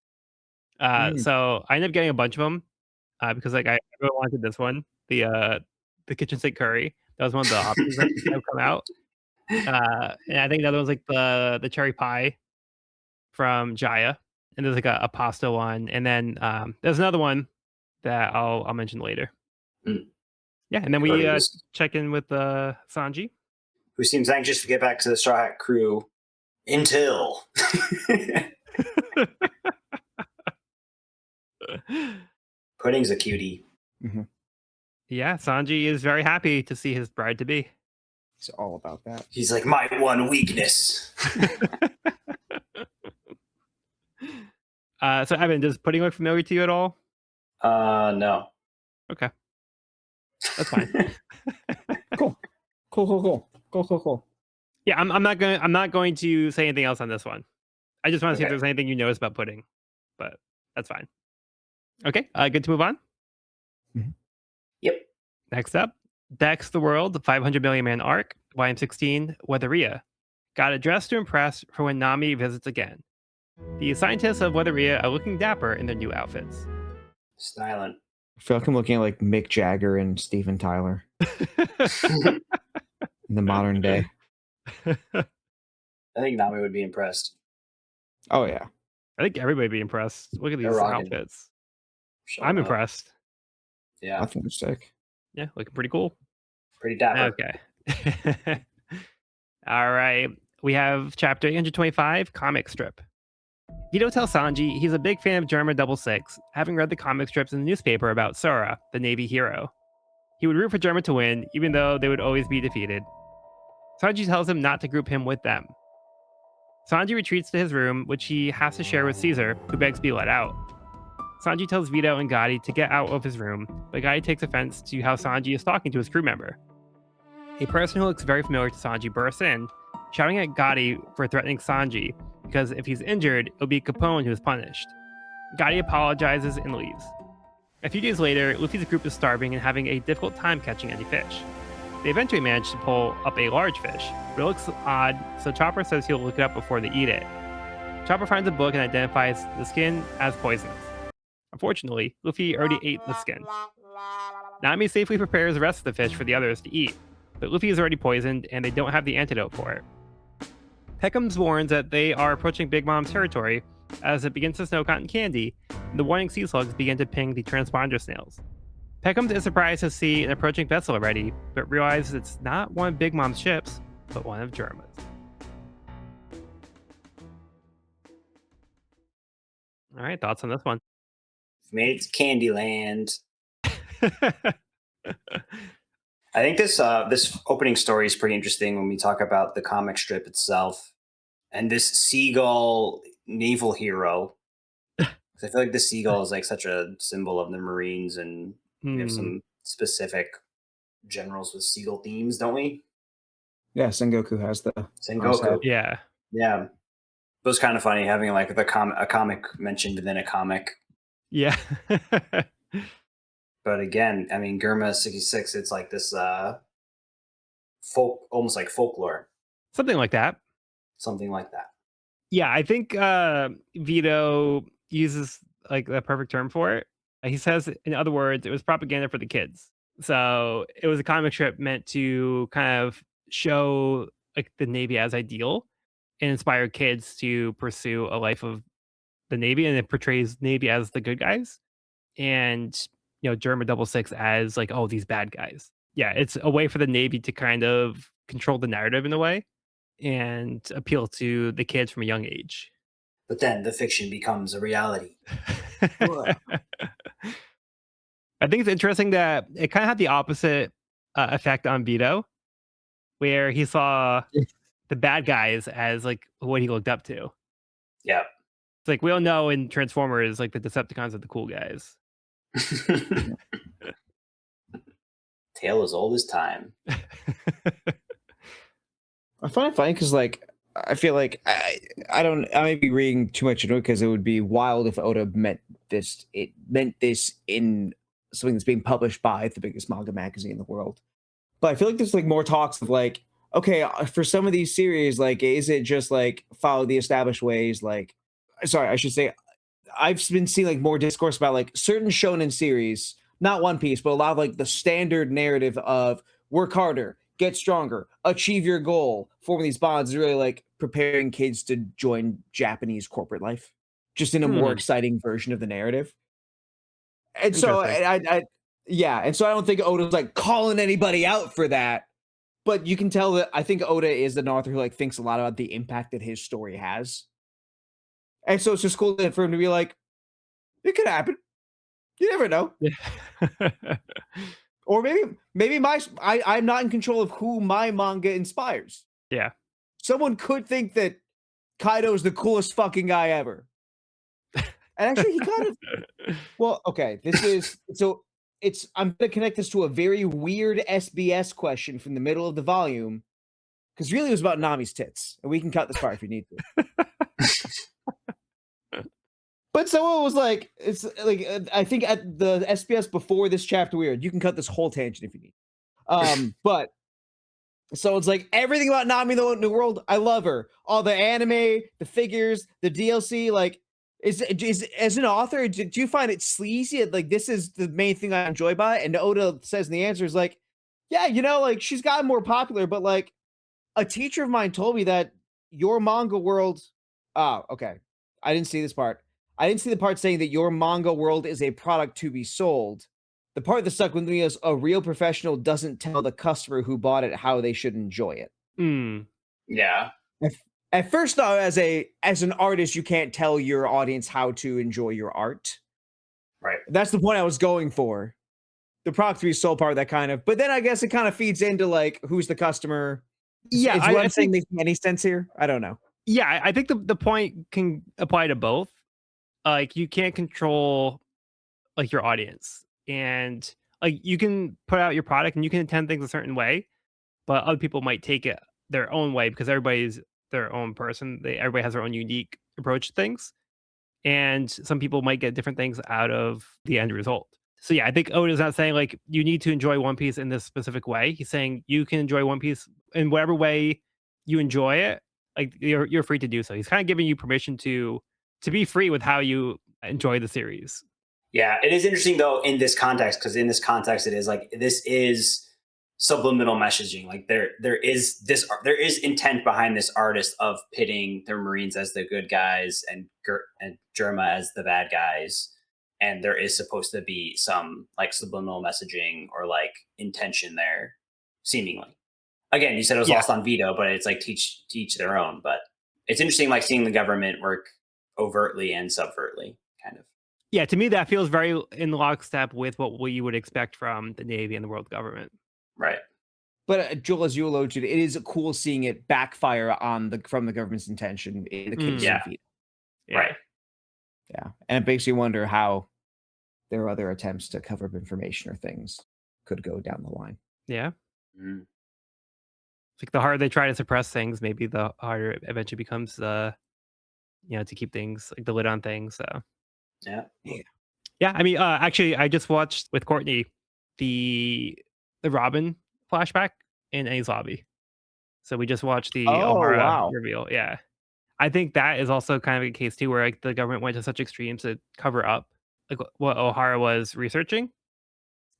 Mm.
So I ended up getting a bunch of them because like I really wanted this one, the kitchen sink curry. That was one of the options that have come out. And I think the other one's like the cherry pie from Jaya, and there's like a pasta one, and then there's another one that I'll mention later.
Mm.
Yeah, and then we
Cody was,
check in with Sanji.
who seems anxious to get back to the Straw Hat crew until Pudding's a cutie.
Mm-hmm.
Yeah, Sanji is very happy to see his bride to be.
It's all about that.
He's like, my one weakness.
So Evan, does pudding look familiar to you at all?
No.
Okay, that's fine.
Cool. Cool.
Yeah, I'm not going to say anything else on this one. I just want to see if
Okay.
there's anything you notice about pudding, but that's fine. Okay, good to move on.
Yep.
Next up, Dex the World, the 500 Million Man arc, YM16, Weatheria. Got a dress to impress for when Nami visits again. The scientists of Weatheria are looking dapper in their new outfits.
Styling.
I feel like I'm looking at like Mick Jagger and Steven Tyler in the modern day.
I think Nami would be impressed.
Oh yeah.
I think everybody would be impressed. Look at
They're
these
rocking.
outfits.
Showing
I'm
up.
impressed.
Yeah.
I think it's sick.
Yeah, looking pretty cool.
Pretty dapper.
Okay. All right. We have chapter 825, comic strip. Vito tells Sanji he's a big fan of Germa 66, having read the comic strips in the newspaper about Sora, the Navy hero. He would root for Germa to win, even though they would always be defeated. Sanji tells him not to group him with them. Sanji retreats to his room, which he has to share with Caesar, who begs to be let out. Sanji tells Vito and Gotti to get out of his room, but Gotti takes offense to how Sanji is talking to his crew member. A person who looks very familiar to Sanji bursts in, shouting at Gotti for threatening Sanji, because if he's injured, it'll be Capone who is punished. Gotti apologizes and leaves. A few days later, Luffy's group is starving and having a difficult time catching any fish. They eventually manage to pull up a large fish, but it looks odd, so Chopper says he'll look it up before they eat it. Chopper finds a book and identifies the skin as poisonous. Unfortunately, Luffy already ate the skin. Nami safely prepares the rest of the fish for the others to eat, but Luffy is already poisoned and they don't have the antidote for it. Peckham's warns that they are approaching Big Mom's territory as it begins to snow cotton candy, and the warning sea slugs begin to ping the transponder snails. Peckham is surprised to see an approaching vessel already, but realizes it's not one of Big Mom's ships, but one of Germa's. All right, thoughts on this one?
Made it to Candyland. I think this opening story is pretty interesting when we talk about the comic strip itself and this seagull naval hero. 'Cause I feel like the seagull is like such a symbol of the Marines, and we have some specific generals with seagull themes, don't we?
Yeah, Sengoku has the
Sengoku.
Yeah.
Yeah. It was kind of funny having like a comic mentioned within a comic.
Yeah.
But again, I mean, Germa 66, it's like this almost like folklore,
Something like that.
something like that.
Yeah, I think Vito uses like the perfect term for it. He says, in other words, it was propaganda for the kids. So it was a comic strip meant to kind of show like the Navy as ideal and inspire kids to pursue a life of the Navy, and it portrays Navy as the good guys and Germa 66 as like, oh, these bad guys. Yeah, it's a way for the Navy to kind of control the narrative in a way and appeal to the kids from a young age.
But then the fiction becomes a reality.
I think it's interesting that it kind of had the opposite effect on Vito, where he saw the bad guys as like what he looked up to.
Yeah.
It's like we all know in Transformers, like the Decepticons are the cool guys.
Tale as old as time.
I find it funny because, like, I feel like I may be reading too much into it because it would be wild if Oda meant this. It meant this in something that's being published by the biggest manga magazine in the world. But I feel like there's like more talks of like, okay, for some of these series, like, is it just like follow the established ways? Like, sorry, I should say, I've been seeing like more discourse about like certain shonen series, not One Piece, but a lot of like the standard narrative of work harder, get stronger, achieve your goal, forming these bonds is really like preparing kids to join Japanese corporate life, just in a more
Hmm.
exciting version of the narrative. And so
Interesting.
yeah, and so I don't think Oda's like calling anybody out for that, but you can tell that I think Oda is an author who like thinks a lot about the impact that his story has. And so it's just cool for him to be like, it could happen. You never know.
Yeah.
Or maybe I'm not in control of who my manga inspires.
Yeah.
Someone could think that Kaido is the coolest fucking guy ever. And actually he kind of well, okay, this is so it's I'm gonna connect this to a very weird SBS question from the middle of the volume. Because really it was about Nami's tits. And we can cut this part if you need to. But someone was like, it's like I think at the SBS before this chapter weird, you can cut this whole tangent if you need. But so it's like everything about Nami in the New World, I love her. All the anime, the figures, the DLC, like is as an author, do you find it sleazy? Like this is the main thing I enjoy about it. And Oda says in the answer is like, yeah, like she's gotten more popular, but like a teacher of mine told me that your manga world. Oh, okay. I didn't see this part. I didn't see the part saying that your manga world is a product to be sold. The part that stuck with me is a real professional doesn't tell the customer who bought it how they should enjoy it.
Mm.
Yeah.
At, at first, though, as an artist, you can't tell your audience how to enjoy your art.
Right.
That's the point I was going for. The product to be sold part of that kind of, but then I guess it kind of feeds into like who's the customer.
Yeah,
Is what
I
I'm saying
think
making any sense here? I don't know.
yeah, I think the point can apply to both. Like you can't control like your audience, and like you can put out your product and you can intend things a certain way, but other people might take it their own way because everybody's their own person. Everybody has their own unique approach to things, and some people might get different things out of the end result. So yeah, I think Oda's not saying like you need to enjoy One Piece in this specific way. He's saying you can enjoy One Piece in whatever way you enjoy it. Like you're free to do so. He's kind of giving you permission to be free with how you enjoy the series.
Yeah, it is interesting though in this context because in this context it is like this is subliminal messaging. Like there is intent behind this artist of pitting the Marines as the good guys and Germa as the bad guys, and there is supposed to be some like subliminal messaging or like intention there, seemingly. Again, you said it was
Yeah,
lost on Vito, but it's like teach their own. But it's interesting, like seeing the government work overtly and subvertly, kind of.
yeah. To me, that feels very in lockstep with what we would expect from the Navy and the world government.
Right.
But Joel, as you alluded to, it is cool seeing it backfire on from the government's intention in the case
Yeah.
of Vito.
Yeah.
Right.
Yeah, and it makes you wonder how their other attempts to cover up information or things could go down the line.
Yeah.
Mm.
Like the harder they try to suppress things, maybe the harder it eventually becomes, to keep things like the lid on things. So
Yeah.
yeah, I mean, actually, I just watched with Courtney the Robin flashback in A's lobby. So we just watched the
Oh
O'Hara
wow!
reveal. Yeah, I think that is also kind of a case too, where like the government went to such extremes to cover up like what O'Hara was researching,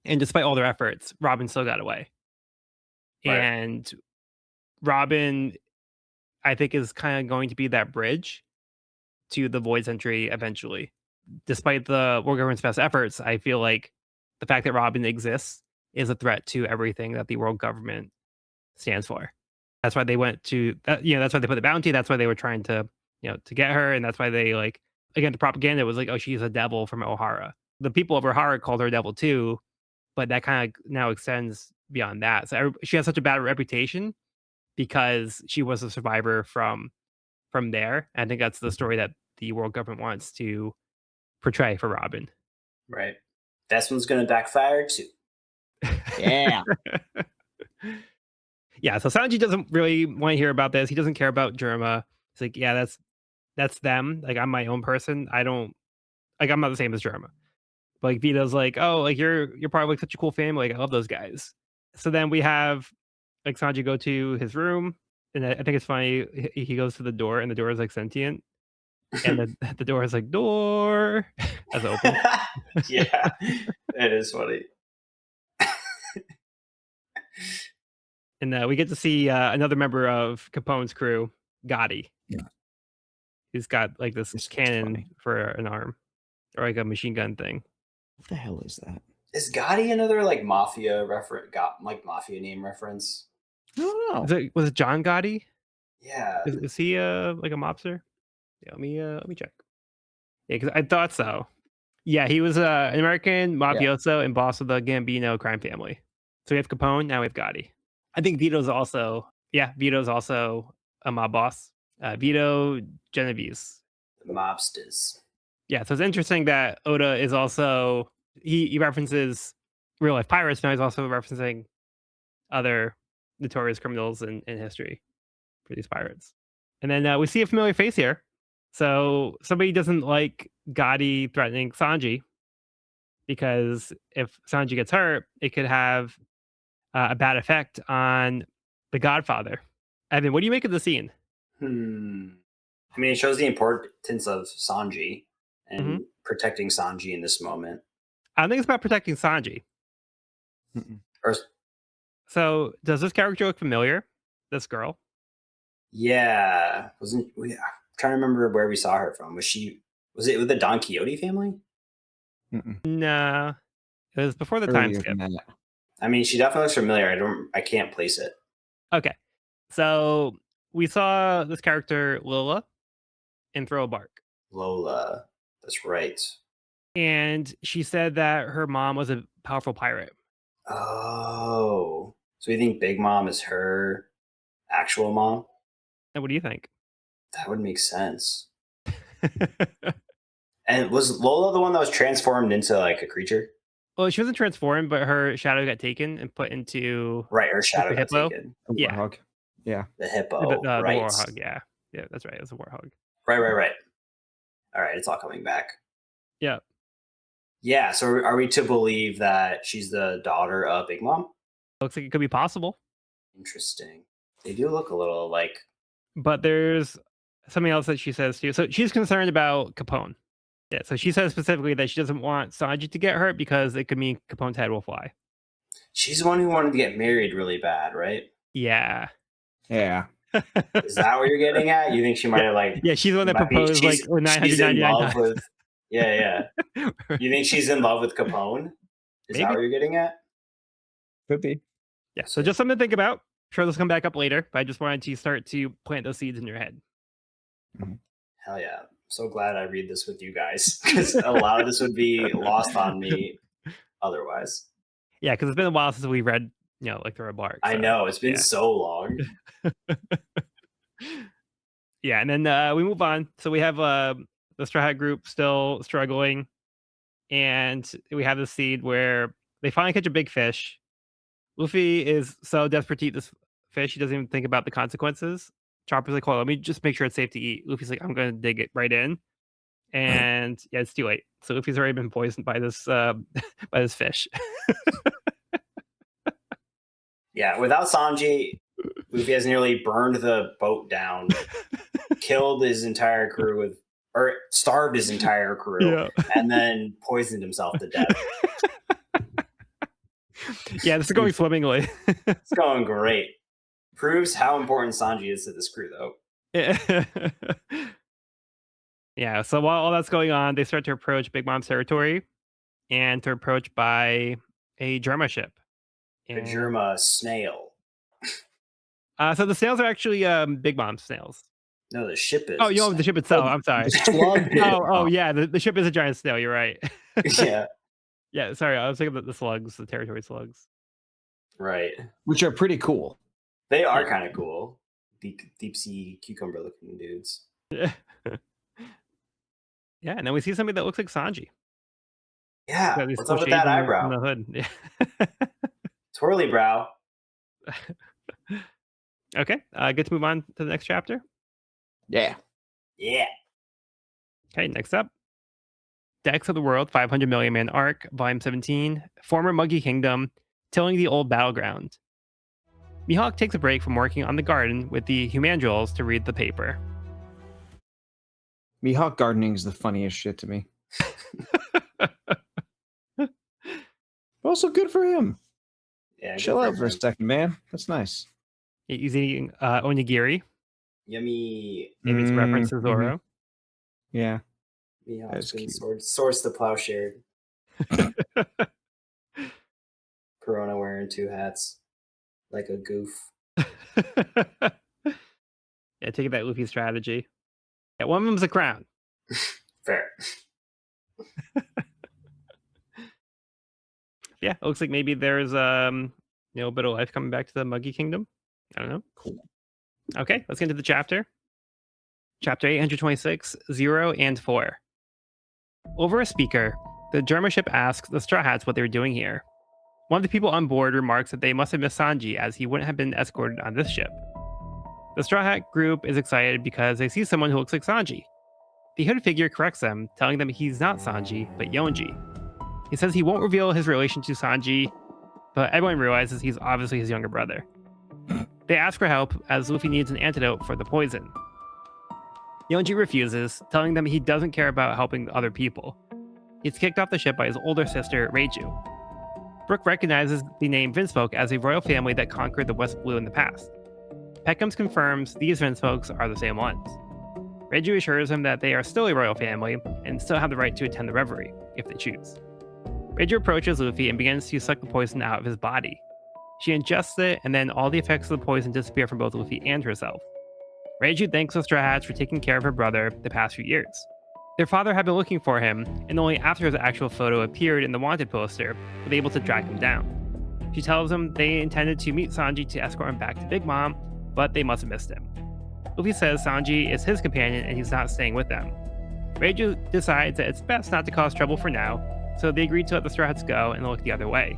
and despite all their efforts, Robin still got away.
Right.
And Robin, I think, is kind of going to be that bridge to the void century eventually. Despite the world government's best efforts, I feel like the fact that Robin exists is a threat to everything that the world government stands for. That's why they went to that, that's why they put the bounty. That's why they were trying to get her. And that's why they like, again, the propaganda was like, oh, she's a devil from O'Hara. The people of O'Hara called her a devil too, but that kind of now extends beyond that. So she has such a bad reputation because she was a survivor from there. I think that's the story that the world government wants to portray for Robin.
Right. This one's going to backfire too.
Yeah,
Yeah, so Sanji doesn't really want to hear about this. He doesn't care about Germa. He's like, yeah, that's them. Like I'm my own person. I don't like I'm not the same as Germa. But, like, Vito's like, "Oh, like, you're probably like such a cool family, like, I love those guys." So then we have, like, Sanji go to his room, and I think it's funny, he goes to the door, and the door is, like, sentient, and the the door is like, "Door," as it opens.
Yeah, it is funny.
And, we get to see, another member of Capone's crew, Gotti,
Yeah.
who's got, like, this
This is
cannon
funny.
for an arm, or, like, a machine gun thing.
What the hell is that?
Is Gotti another like mafia reference? Got like mafia name reference?
I don't
Is
know.
it was it John Gotti?
Yeah.
Is he, like, a mobster? Yeah, let me check. Yeah, because I thought so. Yeah, he was, an American
Yeah.
mafioso and boss of the Gambino crime family. So we have Capone, now we have Gotti. I think Vito's also a mob boss. Vito Genovese.
The mobsters.
Yeah, so it's interesting that Oda is also he references real life pirates, now he's also referencing other notorious criminals in history for these pirates. And then we see a familiar face here. So somebody doesn't like Gotti threatening Sanji because if Sanji gets hurt, it could have a bad effect on the Godfather. Evan, what do you make of the scene?
Hmm. I mean, it shows the importance of Sanji
Mhm.
and protecting Sanji in this moment.
I don't think it's about protecting Sanji.
Mm-mm.
Or
So does this character look familiar? This girl?
yeah, wasn't we? I'm trying to remember where we saw her from. Was it with the Don Quixote family?
Mm-mm.
Nah, it was before the time
Earlier
skip.
than that.
I mean, she definitely looks familiar. I can't place it.
Okay, so we saw this character Lola in Throw a Bark,
Lola. That's right.
and she said that her mom was a powerful pirate.
Oh, so you think Big Mom is her actual mom?
And what do you think?
That would make sense. And was Lola the one that was transformed into like a creature?
Well, she wasn't transformed, but her shadow got taken and put into
Right, her
like
shadow
the
got
hippo.
taken.
A
Yeah,
warhog. Yeah.
The
the
hippo,
the
right.
warhog. Yeah, yeah, that's right. It was a warhog.
Right. All right, it's all coming back.
Yeah.
Yeah, so are we to believe that she's the daughter of Big Mom?
Looks like it could be possible,
Interesting. They do look a little like
but there's something else that she says too. So she's concerned about Capone. Yeah, so she says specifically that she doesn't want Sanji to get hurt because it could mean Capone's head will fly.
she's the one who wanted to get married really bad, right?
Yeah.
Yeah.
Is that what you're getting at? You think she might
Yeah,
have like
yeah, she's the one that
might be
proposed like
she's in
999
love
times.
with yeah. You think she's in love with Capone? Is that
Maybe.
what you're getting at?
Could be.
Yeah, so just something to think about. Sure, this will come back up later, but I just wanted to start to plant those seeds in your head.
Hell yeah. I'm so glad I read this with you guys because a lot of this would be lost on me otherwise.
Yeah, because it's been a while since we read, like the Bark.
I
So
know it's been
yeah.
so long.
Yeah, and then we move on. So we have the Straw Hat group still struggling, and we have this scene where they finally catch a big fish. Luffy is so desperate to eat this fish, he doesn't even think about the consequences. Chopper's like, "Hold on, let me just make sure it's safe to eat." Luffy's like, "I'm gonna dig it right in," and yeah, it's too late. So Luffy's already been poisoned by this by this fish.
Yeah, without Sanji, Luffy has nearly burned the boat down, killed his entire crew with, or starved his entire crew,
Yeah.
and then poisoned himself to death.
Yeah, this is going swimmingly.
It's going great. Proves how important Sanji is to this crew, though.
Yeah. Yeah, so while all that's going on, they start to approach Big Mom's territory, and they're approached by a Germa ship.
A
And
Germa snail.
so the snails are actually Big Mom's snails.
No, the ship is.
Oh,
a
the
snail.
ship itself. I'm sorry.
The slug.
Oh, yeah. The ship is a giant snail. You're right.
Yeah,
Yeah, sorry. I was thinking of the slugs, the territory slugs.
right.
Which are pretty cool.
They are kind of cool. Deep sea cucumber looking dudes.
Yeah. Yeah, and then we see somebody that looks like Sanji.
Yeah,
Got these
what's
cool
up with
shades
that
in
eyebrow?
the hood. Yeah.
Twirly brow.
Okay, good to move on to the next chapter.
Yeah.
Yeah.
Okay, next up. Decks of the World 500 Million Man Arc, Volume 17, Former Muggy Kingdom, Tilling the Old Battleground. Mihawk takes a break from working on the garden with the Humandrels to read the paper.
Mihawk gardening is the funniest shit to me. Also good for him.
Yeah,
Chill out for a
him.
second, man. That's nice.
He's eating onigiri.
Yummy.
Maybe it's a reference to
Mhm.
Zoro.
Yeah.
Mihawk's
That's
been
cute.
swords the plowshare. Corona wearing 2 hats. Like a goof.
Yeah, taking that Luffy strategy. Yeah, one of them's a crown.
Fair.
Yeah, it looks like maybe there's a bit of life coming back to the Muggy Kingdom. I don't know.
Cool.
Okay, let's get into the chapter. Chapter 826, 0 and 4. Over a speaker, the Germa ship asks the Straw Hats what they were doing here. One of the people on board remarks that they must have missed Sanji as he wouldn't have been escorted on this ship. The Straw Hat group is excited because they see someone who looks like Sanji. The hooded figure corrects them, telling them he's not Sanji, but Yonji. He says he won't reveal his relation to Sanji, but everyone realizes he's obviously his younger brother. They ask for help as Luffy needs an antidote for the poison. Yonji refuses, telling them he doesn't care about helping other people. He's kicked off the ship by his older sister, Reiju. Brook recognizes the name Vinsmoke as a royal family that conquered the West Blue in the past. Peckhams confirms these Vinspokes are the same ones. Reiju assures him that they are still a royal family and still have the right to attend the revelry, if they choose. Reiju approaches Luffy and begins to suck the poison out of his body. She ingests it, and then all the effects of the poison disappear from both Luffy and herself. Reiju thanks the Straw Hats for taking care of her brother the past few years. Their father had been looking for him, and only after his actual photo appeared in the wanted poster were they able to track him down. She tells him they intended to meet Sanji to escort him back to Big Mom, but they must have missed him. Luffy says Sanji is his companion and he's not staying with them. Reiju decides that it's best not to cause trouble for now, so they agree to let the Straw Hats go and look the other way.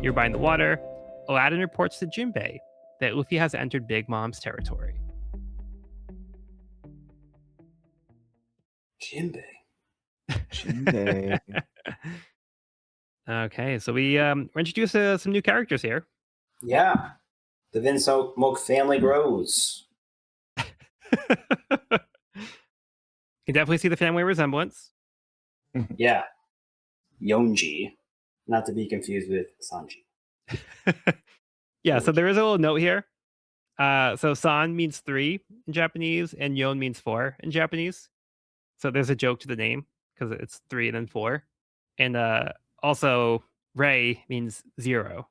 Nearby in the water, Aladdin reports to Jinbei that Luffy has entered Big Mom's territory.
Jinbei.
Jinbei.
Okay, so we're introduced to some new characters here.
Yeah. The Vinsmoke family grows.
You can definitely see the family resemblance.
Yeah. Yonji. Not to be confused with Sanji.
Yeah, so there is a little note here. So San means 3 in Japanese, and Yon means 4 in Japanese. So there's a joke to the name because it's 3 and then 4. And also, Rei means 0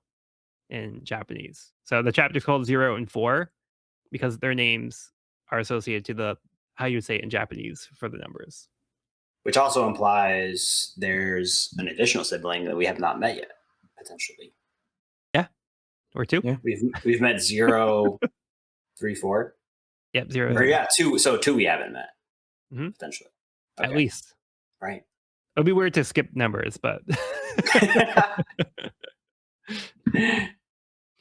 in Japanese. So the chapter's called 0 and 4 because their names are associated to the how you would say it in Japanese for the numbers.
Which also implies there's an additional sibling that we have not met yet, potentially.
Yeah. Or 2.
Yeah.
We've met 0, 3, 4.
Yep, 0.
Or yeah, 2. So 2 we haven't met.
Mhm.
Potentially.
At least.
Right.
It'd be weird to skip numbers, but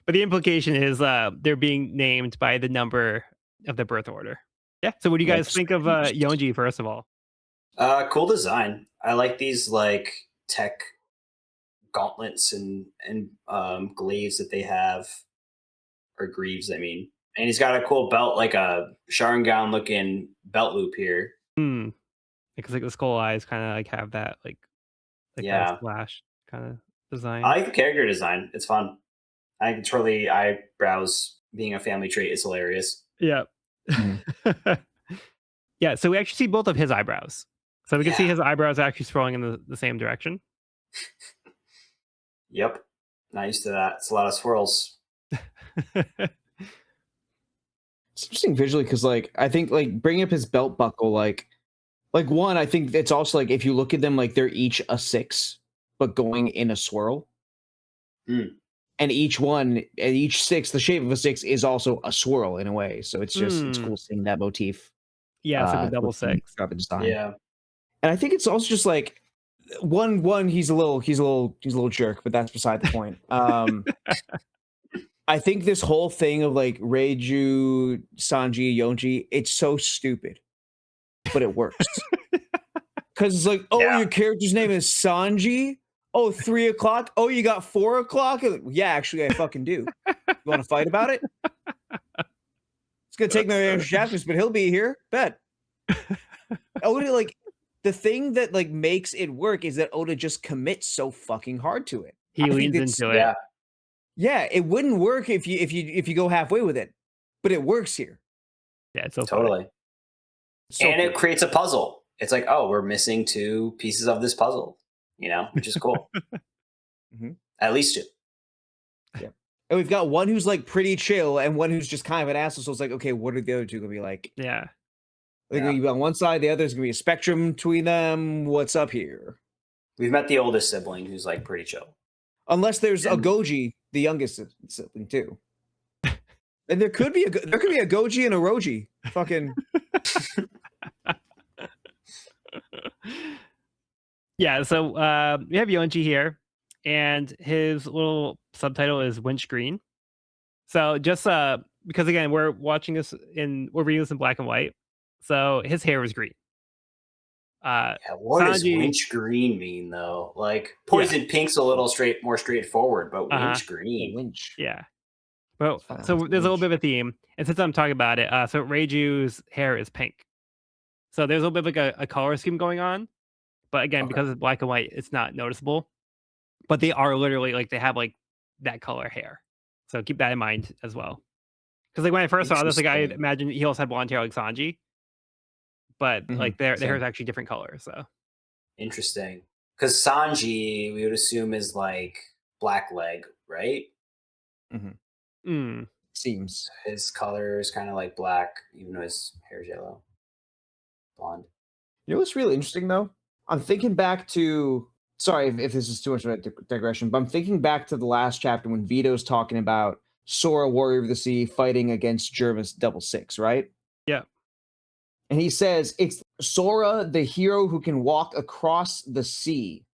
but the implication is they're being named by the number of the birth order. Yeah. So what do you guys think of Yonji, first of all?
Cool design. I like these like tech gauntlets and glaives that they have, or greaves, I mean. And he's got a cool belt, like a Sharingan looking belt loop here.
Because like the skull eyes kind of like have that like
Yeah.
slash kind of design.
I like the character design. It's fun. I think Turley eyebrows being a family trait is hilarious.
Yeah. Yeah, so we actually see both of his eyebrows. So we can see his eyebrows actually scrolling in the same direction.
Yep. Not used to that. It's a lot of swirls.
It's interesting visually because, like, I think like bringing up his belt buckle, like one, I think it's also like if you look at them, like they're each a 6, but going in a swirl. And each 6, the shape of a 6 is also a swirl in a way. So it's just it's cool seeing that motif.
Yeah, so the double 6.
Yeah.
And I think it's also just like one he's a little jerk, but that's beside the point. I think this whole thing of like Reiju, Sanji, Yonji, it's so stupid, but it works. Because it's like, oh,
Yeah.
your character's name is Sanji. Oh, 3 o'clock. Oh, you got 4 o'clock. Like, yeah, actually, I fucking do. You want to fight about it? It's gonna take me extra chapters, but he'll be here. Bet. Oda, like, the thing that like makes it work is that Oda just commits so fucking hard to it.
He
I think
leans
that's
into it.
Yeah.
yeah, it wouldn't work if you go halfway with it, but it works here.
Yeah, it's so funny.
Totally.
So
And
cool.
it creates a puzzle. It's like, oh, we're missing 2 pieces of this puzzle, which is cool.
Mhm.
At least 2.
Yeah. And we've got one who's like pretty chill and one who's just kind of an asshole. So it's like, okay, what are the other two gonna be like?
Yeah.
They're
Yeah.
gonna be on one side, the other's gonna be a spectrum between them. What's up here?
We've met the oldest sibling who's like pretty chill.
Unless there's a
And-
Goji, the youngest sibling too. And there could be a Goji and a Roji. Fucking
Yeah, so we have Yonji here, and his little subtitle is Winch Green. So just because again we're reading this in black and white, so his hair is green.
Yeah, what does
Sanji-
winch green mean though? Like poison pink's a little more straightforward, but winch
a
green.
winch.
Yeah. Well,
Fine,
so
it's
there's a little
winch.
bit of a theme, and since I'm talking about it, so Reiju's hair is pink. So there's a little bit of like a color scheme going on, but again,
Okay.
because it's black and white, it's not noticeable. But they are literally like they have like that color hair, so keep that in mind as well. Because like when I first saw this, like I
Interesting.
imagined he also had blonde hair like Sanji, but like their hair
Same.
is actually different colors. So
Interesting. Because Sanji, we would assume is like black leg, right?
mm,
Seems.
His color is kind of like black, even though his hair is yellow. Blonde.
You know what's really interesting though? I'm thinking back to sorry if this is too much of a digression, but I'm thinking back to the last chapter when Vito's talking about Sora, Warrior of the Sea, fighting against Jerma's Double Six, right?
yeah,
And he says it's Sora, the hero who can walk across the sea.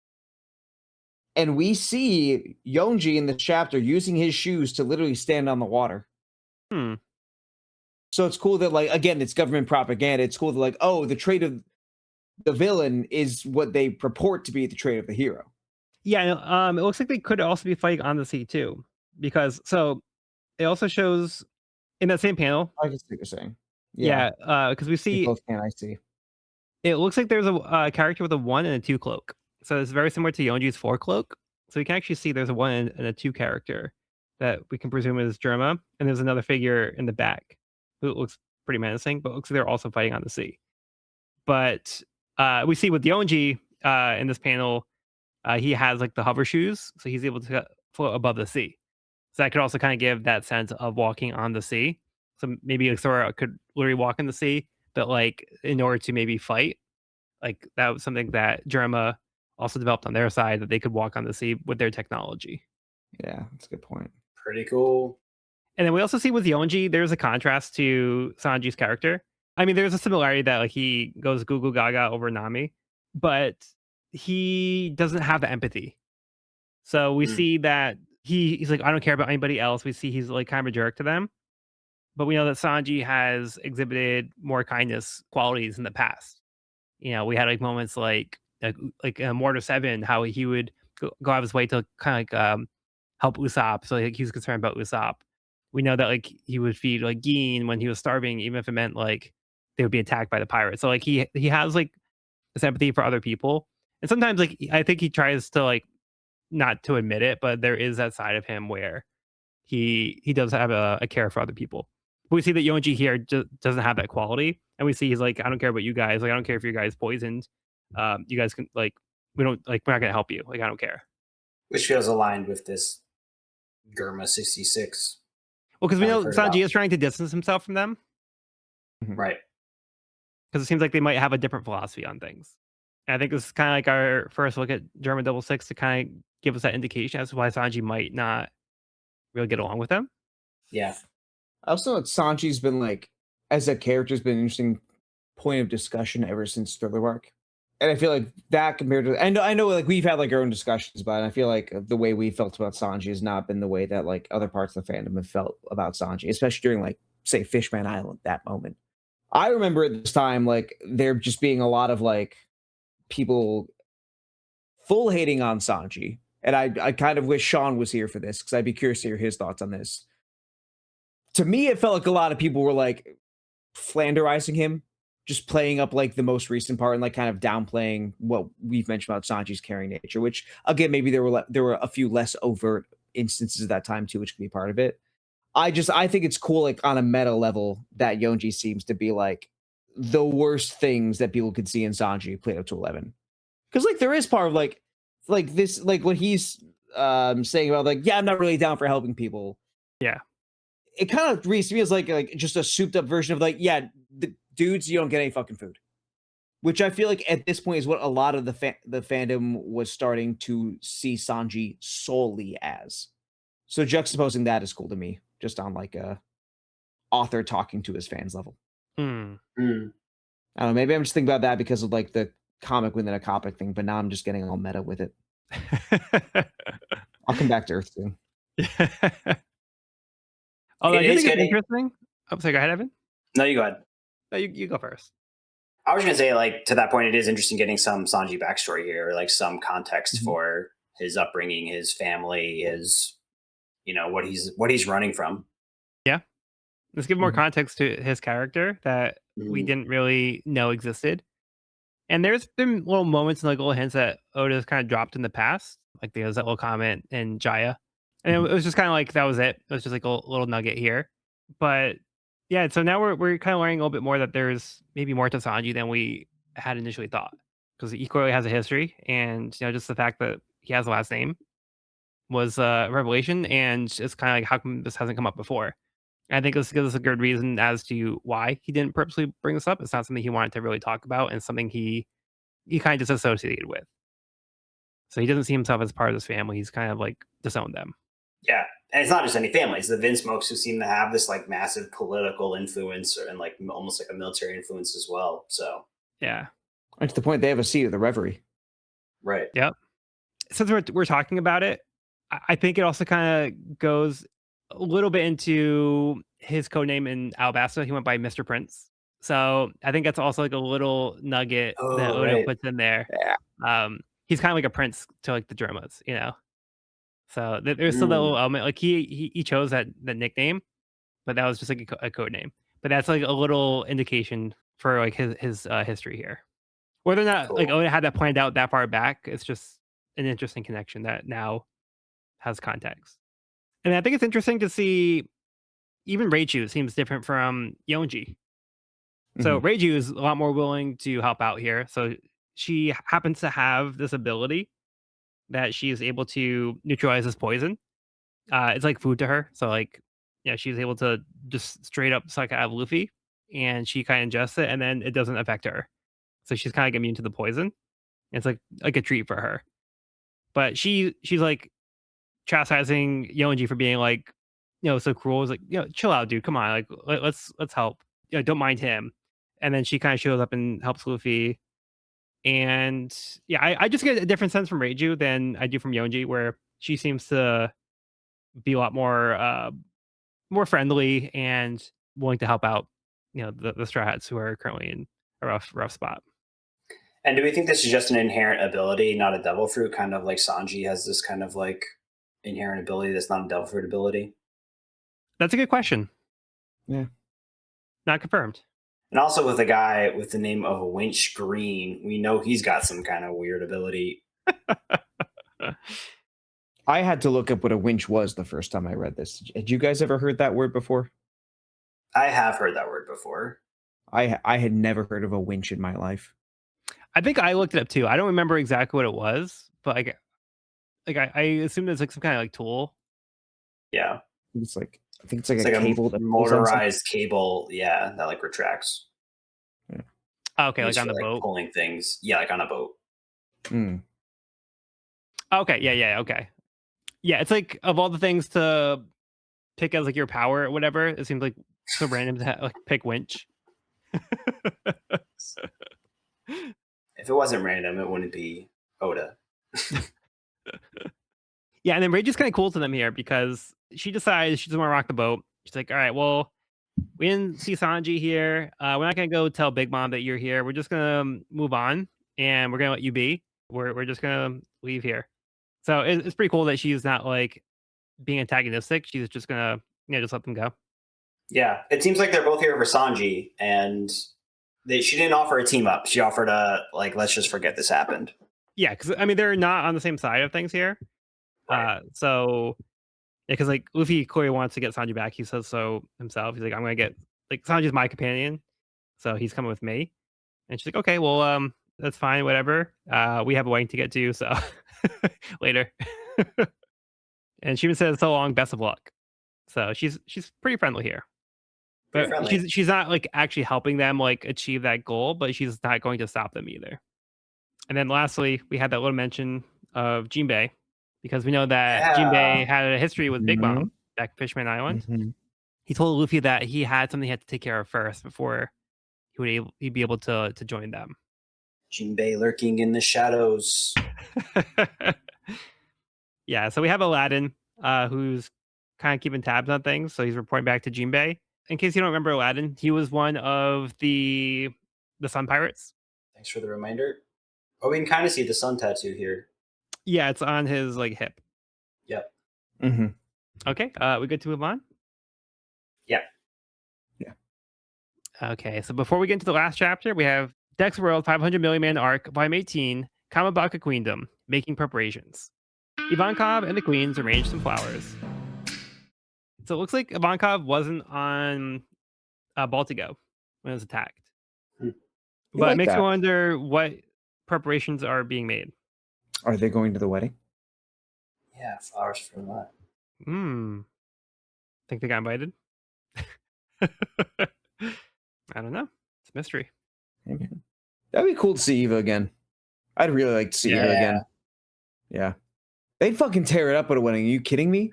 And we see Yonji in the chapter using his shoes to literally stand on the water.
hmm.
So it's cool that, like, again, it's government propaganda. It's cool that, like, oh, the trait of the villain is what they purport to be the trait of the hero.
Yeah, it looks like they could also be fighting on the sea too, because so it also shows in that same panel.
I can see what you're saying.
Yeah, because we
We
see
both can. I see.
it looks like there's a character with a 1 and a 2 cloak. So it's very similar to Yonji's 4 cloak. So you can actually see there's a 1 and a 2 character that we can presume is Germa, and there's another figure in the back who looks pretty menacing, but looks like they're also fighting on the sea. But we see with Yonji in this panel, he has like the hover shoes, so he's able to float above the sea. So that could also kind of give that sense of walking on the sea. So maybe like Sora could literally walk in the sea, but like in order to maybe fight, like that was something that Germa also developed on their side that they could walk on the sea with their technology.
Yeah, that's a good point.
Pretty cool.
And then we also see with Yonji, there's a contrast to Sanji's character. I mean, there's a similarity that like he goes goo goo gaga over Nami, but he doesn't have the empathy. So we
Mm.
see that he's like, I don't care about anybody else. We see he's like kind of a jerk to them. But we know that Sanji has exhibited more kindness qualities in the past. You know, we had like moments like Mortar 7, how he would go out of his way to kind of like help Usopp. So like he was concerned about Usopp. We know that like he would feed like Gin when he was starving, even if it meant like they would be attacked by the pirates. So like he has like this empathy for other people. And sometimes like I think he tries to like not to admit it, but there is that side of him where he does have a care for other people. But we see that Yonji here doesn't have that quality, and we see he's like, I don't care about you guys. Like, I don't care if you guys poisoned. You guys can like, we don't like, we're not gonna help you. Like, I don't care.
Which feels aligned with this Germa 66.
Well, because we
I've
know
heard
Sanji
about.
is trying to distance himself from them
Right.
because it seems like they might have a different philosophy on things. And I think this is kind of like our first look at German Double Six to kind of give us that indication as to why Sanji might not really get along with them.
Yeah.
I also know that Sanji's been like, as a character, has been an interesting point of discussion ever since Thriller Bark. And I feel like that compared to, I know like we've had like our own discussions about it. And I feel like the way we felt about Sanji has not been the way that like other parts of the fandom have felt about Sanji, especially during like, say, Fishman Island, that moment. I remember at this time, like there just being a lot of like people full hating on Sanji, and I kind of wish Sean was here for this because I'd be curious to hear his thoughts on this. To me, it felt like a lot of people were like flanderizing him, just playing up like the most recent part and like kind of downplaying what we've mentioned about Sanji's caring nature. Which again, maybe there were a few less overt instances at that time too, which could be part of it. I think it's cool, like on a meta level, that Yonji seems to be like the worst things that people could see in Sanji played up to 11. Because like there is part of like this, like what he's saying about like, yeah, I'm not really down for helping people.
Yeah.
It kind of reads to me as like just a souped up version of like, yeah, the dudes, you don't get any fucking food. Which I feel like at this point is what a lot of the fandom was starting to see Sanji solely as. So juxtaposing that is cool to me, just on like a author talking to his fans level.
Hmm.
Mm.
I don't know, maybe I'm just thinking about that because of like the comic within a comic thing, but now I'm just getting all meta with it. I'll come back to Earth soon.
Although I
It
do
is
think it's
getting.
interesting. I'm sorry, go ahead, Evan.
No, you go ahead.
No, you go first.
I was going to say, like, to that point, it is interesting getting some Sanji backstory here, like some context
Mhm.
for his upbringing, his family, his, what he's running from.
Yeah. Let's give more
Mhm.
context to his character that we
Mhm.
didn't really know existed. And there's been little moments and like little hints that Oda's kind of dropped in the past. Like there was that little comment in Jaya. And
Mhm.
it was just kind of like that was it. It was just like a little nugget here. But yeah, so now we're kind of learning a little bit more that there's maybe more to Sanji than we had initially thought. Because he clearly has a history, and just the fact that he has a last name was a revelation, and it's kind of like how come this hasn't come up before? I think this gives us a good reason as to why he didn't purposely bring this up. It's not something he wanted to really talk about, and something he kind of disassociated with. So he doesn't see himself as part of this family. He's kind of like disowned them.
Yeah. And it's not just any family. It's the Vince Smokes who seem to have this like massive political influence and like almost like a military influence as well. So,
Yeah.
And to the point they have a seat at the Reverie.
right.
Yep. Since we're talking about it, I think it also kind of goes a little bit into his code name in Alabasta. He went by Mr. Prince. So I think that's also like a little nugget that
Oh,
Oda
right.
puts in there.
Yeah.
He's kind of like a prince to like the Dramas. So there's still that
Mm,
little element. Like he chose that nickname, but that was just like a code name. But that's like a little indication for like his history here. Whether or not like
cool.
Oda had that planned out that far back, it's just an interesting connection that now has context. And I think it's interesting to see even Reichu seems different from Yonji. So
Mhm.
Reiju is a lot more willing to help out here. So she happens to have this ability that she is able to neutralize this poison. It's like food to her. So like, yeah, she's able to just straight up suck out of Luffy, and she kind of ingests it, and then it doesn't affect her. So she's kind of immune to the poison. It's like a treat for her. But she's like chastising Yonji for being like, so cruel. It's like, chill out, dude. Come on, like let's help. Don't mind him. And then she kind of shows up and helps Luffy. And yeah, I just get a different sense from Reiju than I do from Yonji, where she seems to be a lot more friendly and willing to help out, the Straw Hats who are currently in a rough spot.
And do we think this is just an inherent ability, not a devil fruit? Kind of like Sanji has this kind of like inherent ability that's not a devil fruit ability.
That's a good question.
Yeah.
Not confirmed.
And also with a guy with the name of Winch Green, we know he's got some kind of weird ability.
I had to look up what a winch was the first time I read this. Had you guys ever heard that word before?
I have heard that word before.
I had never heard of a winch in my life.
I think I looked it up too. I don't remember exactly what it was, but I assume it's like some kind of like tool.
Yeah.
I think it's like
It's
a
like a
cable that pulls on something.
motorized cable, yeah, that like retracts.
Yeah.
Oh, okay, like
Used
on
for
the
like
boat.
pulling things. Yeah, like on a boat.
Mm.
Okay, yeah, okay. Yeah, it's like of all the things to pick as like your power or whatever, it seems like so random to like pick winch.
If it wasn't random, it wouldn't be Oda.
Yeah, and then Rage is kind of cool to them here because she decides she doesn't want to rock the boat. She's like, all right, well, we didn't see Sanji here. We're not gonna go tell Big Mom that you're here. We're just gonna move on and we're gonna let you be. We're just gonna leave here." So it's pretty cool that she's not like being antagonistic. She's just gonna just let them go.
Yeah, it seems like they're both here for Sanji, and she didn't offer a team up. She offered a like, let's just forget this happened.
Yeah, because I mean they're not on the same side of things here.
Right.
So yeah, because like Luffy clearly wants to get Sanji back. He says so himself. He's like, I'm gonna get like Sanji's my companion, so he's coming with me. And she's like, okay, well, that's fine, whatever. We have a wedding to get to, so later. And she even says, so long, best of luck. So she's pretty friendly here.
Pretty
But
friendly.
she's not like actually helping them like achieve that goal, but she's not going to stop them either. And then lastly, we had that little mention of Jinbei, because we know that
Yeah.
Jinbei had a history with Big
Mhm,
Mom back at Fishman Island.
mhm.
He told Luffy that he had something he had to take care of first before he'd be able to join them.
Jinbei lurking in the shadows.
Yeah, so we have Aladdin, who's kind of keeping tabs on things. So he's reporting back to Jinbei. In case you don't remember Aladdin, he was one of the Sun Pirates.
Thanks for the reminder. Oh, we can kind of see the sun tattoo here.
Yeah, it's on his like hip.
Yep.
Mhm.
Okay, we good to move on?
Yeah.
Yeah.
Okay, so before we get into the last chapter, we have Dex World 500 Million Man Arc, Volume 18, Kamabaka Queendom, making preparations. Ivankov and the Queens arrange some flowers. So it looks like Ivankov wasn't on Baltigo when it was attacked.
Hmm.
You
But it
like
makes me
that?
wonder what preparations are being made.
Are they going to the wedding?
Yeah, flowers for what?
Hmm. Think they got invited? I don't know. It's a mystery.
Maybe. That'd be cool to see Eva again. I'd really like to see Eva
Yeah.
Yeah.
again. Yeah. They'd fucking tear it up at a wedding. Are you kidding me?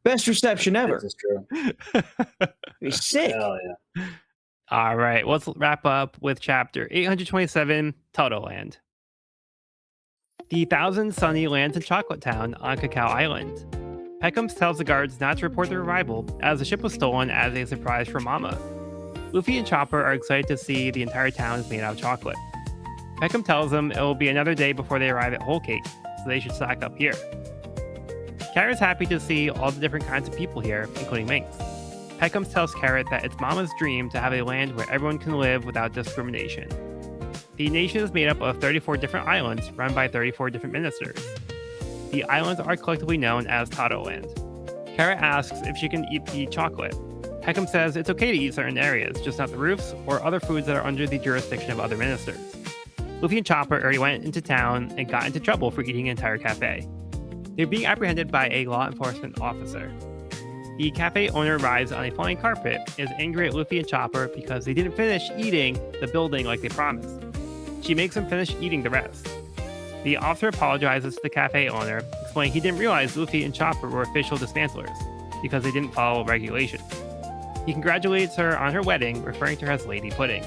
Best reception
This
ever.
is true.
It'd be sick.
Hell yeah.
All right. Let's wrap up with chapter 827, Totto Land. The Thousand Sunny lands in Chocolate Town on Cacao Island. Peckham tells the guards not to report their arrival, as the ship was stolen as a surprise for Mama. Luffy and Chopper are excited to see the entire town is made out of chocolate. Peckham tells them it will be another day before they arrive at Whole Cake, so they should stock up here. Carrot's happy to see all the different kinds of people here, including Minx. Peckham tells Carrot that it's Mama's dream to have a land where everyone can live without discrimination. The nation is made up of 34 different islands run by 34 different ministers. The islands are collectively known as Totto Land. Carrot asks if she can eat the chocolate. Peckham says it's okay to eat certain areas, just not the roofs or other foods that are under the jurisdiction of other ministers. Luffy and Chopper already went into town and got into trouble for eating an entire cafe. They're being apprehended by a law enforcement officer. The cafe owner arrives on a flying carpet and is angry at Luffy and Chopper because they didn't finish eating the building like they promised. She makes them finish eating the rest. The officer apologizes to the cafe owner, explaining he didn't realize Luffy and Chopper were official dismantlers because they didn't follow regulations. He congratulates her on her wedding, referring to her as Lady Pudding.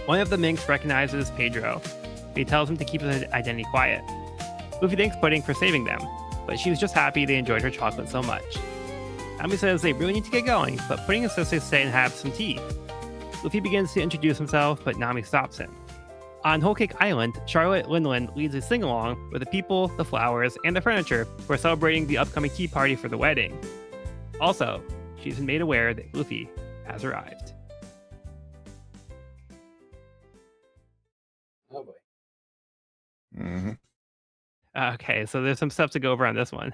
One of the minks recognizes Pedro, but he tells him to keep his identity quiet. Luffy thanks Pudding for saving them, but she was just happy they enjoyed her chocolate so much. Nami says they really need to get going, but Pudding insists they stay and have some tea. Luffy begins to introduce himself, but Nami stops him. On Whole Cake Island, Charlotte Linland leads a sing-along with the people, the flowers, and the furniture who are celebrating the upcoming tea party for the wedding. Also, she's been made aware that Luffy has arrived.
Oh boy.
Mhm.
Okay, so there's some stuff to go over on this one.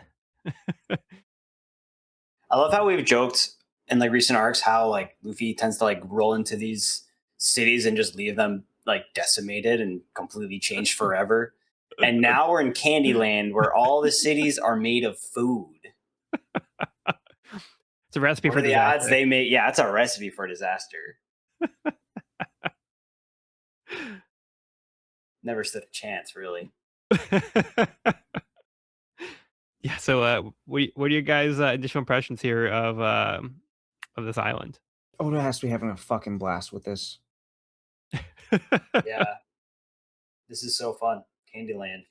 I love how we've joked in like recent arcs how like Luffy tends to like roll into these cities and just leave them like decimated and completely changed forever. And now we're in Candyland where all the cities are made of food.
It's a recipe
What
for
are the odds
disaster.
they make? Yeah, it's a recipe for disaster. Never stood a chance, really.
Yeah, so what are your guys' initial impressions here of this island?
Oda has to be having a fucking blast with this.
Yeah, this is so fun. Candyland.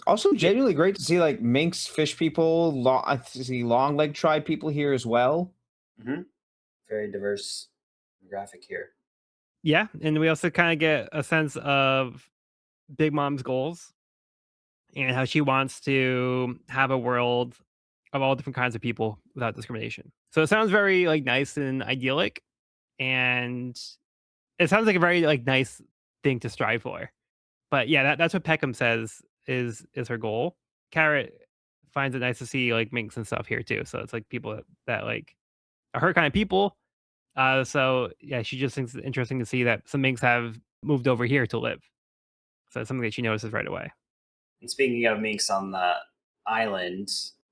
Also, genuinely great to see like minks, fish people, I see long leg tribe people here as well.
Hmm. Very diverse graphic here.
Yeah, and we also kind of get a sense of Big Mom's goals and how she wants to have a world of all different kinds of people without discrimination. So it sounds very like nice and idyllic, and it sounds like a very like nice thing to strive for. But yeah, that's what Peckham says is her goal. Carrot finds it nice to see like minks and stuff here too. So it's like people that like are her kind of people. So yeah, she just thinks it's interesting to see that some minks have moved over here to live. So it's something that she notices right away.
And speaking of minks on the island,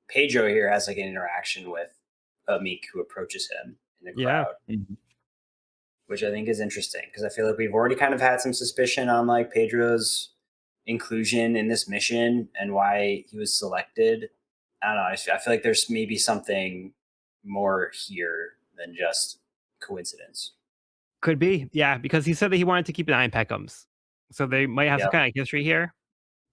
Pedro here has like an interaction with a mink who approaches him in the
Yeah.
crowd,
Mhm.
which I think is interesting because I feel like we've already kind of had some suspicion on like Pedro's inclusion in this mission and why he was selected. I don't know. I feel like there's maybe something more here than just coincidence.
Could be. Yeah, because he said that he wanted to keep an eye on Peckham's. So they might have some
Yep.
kind of history here.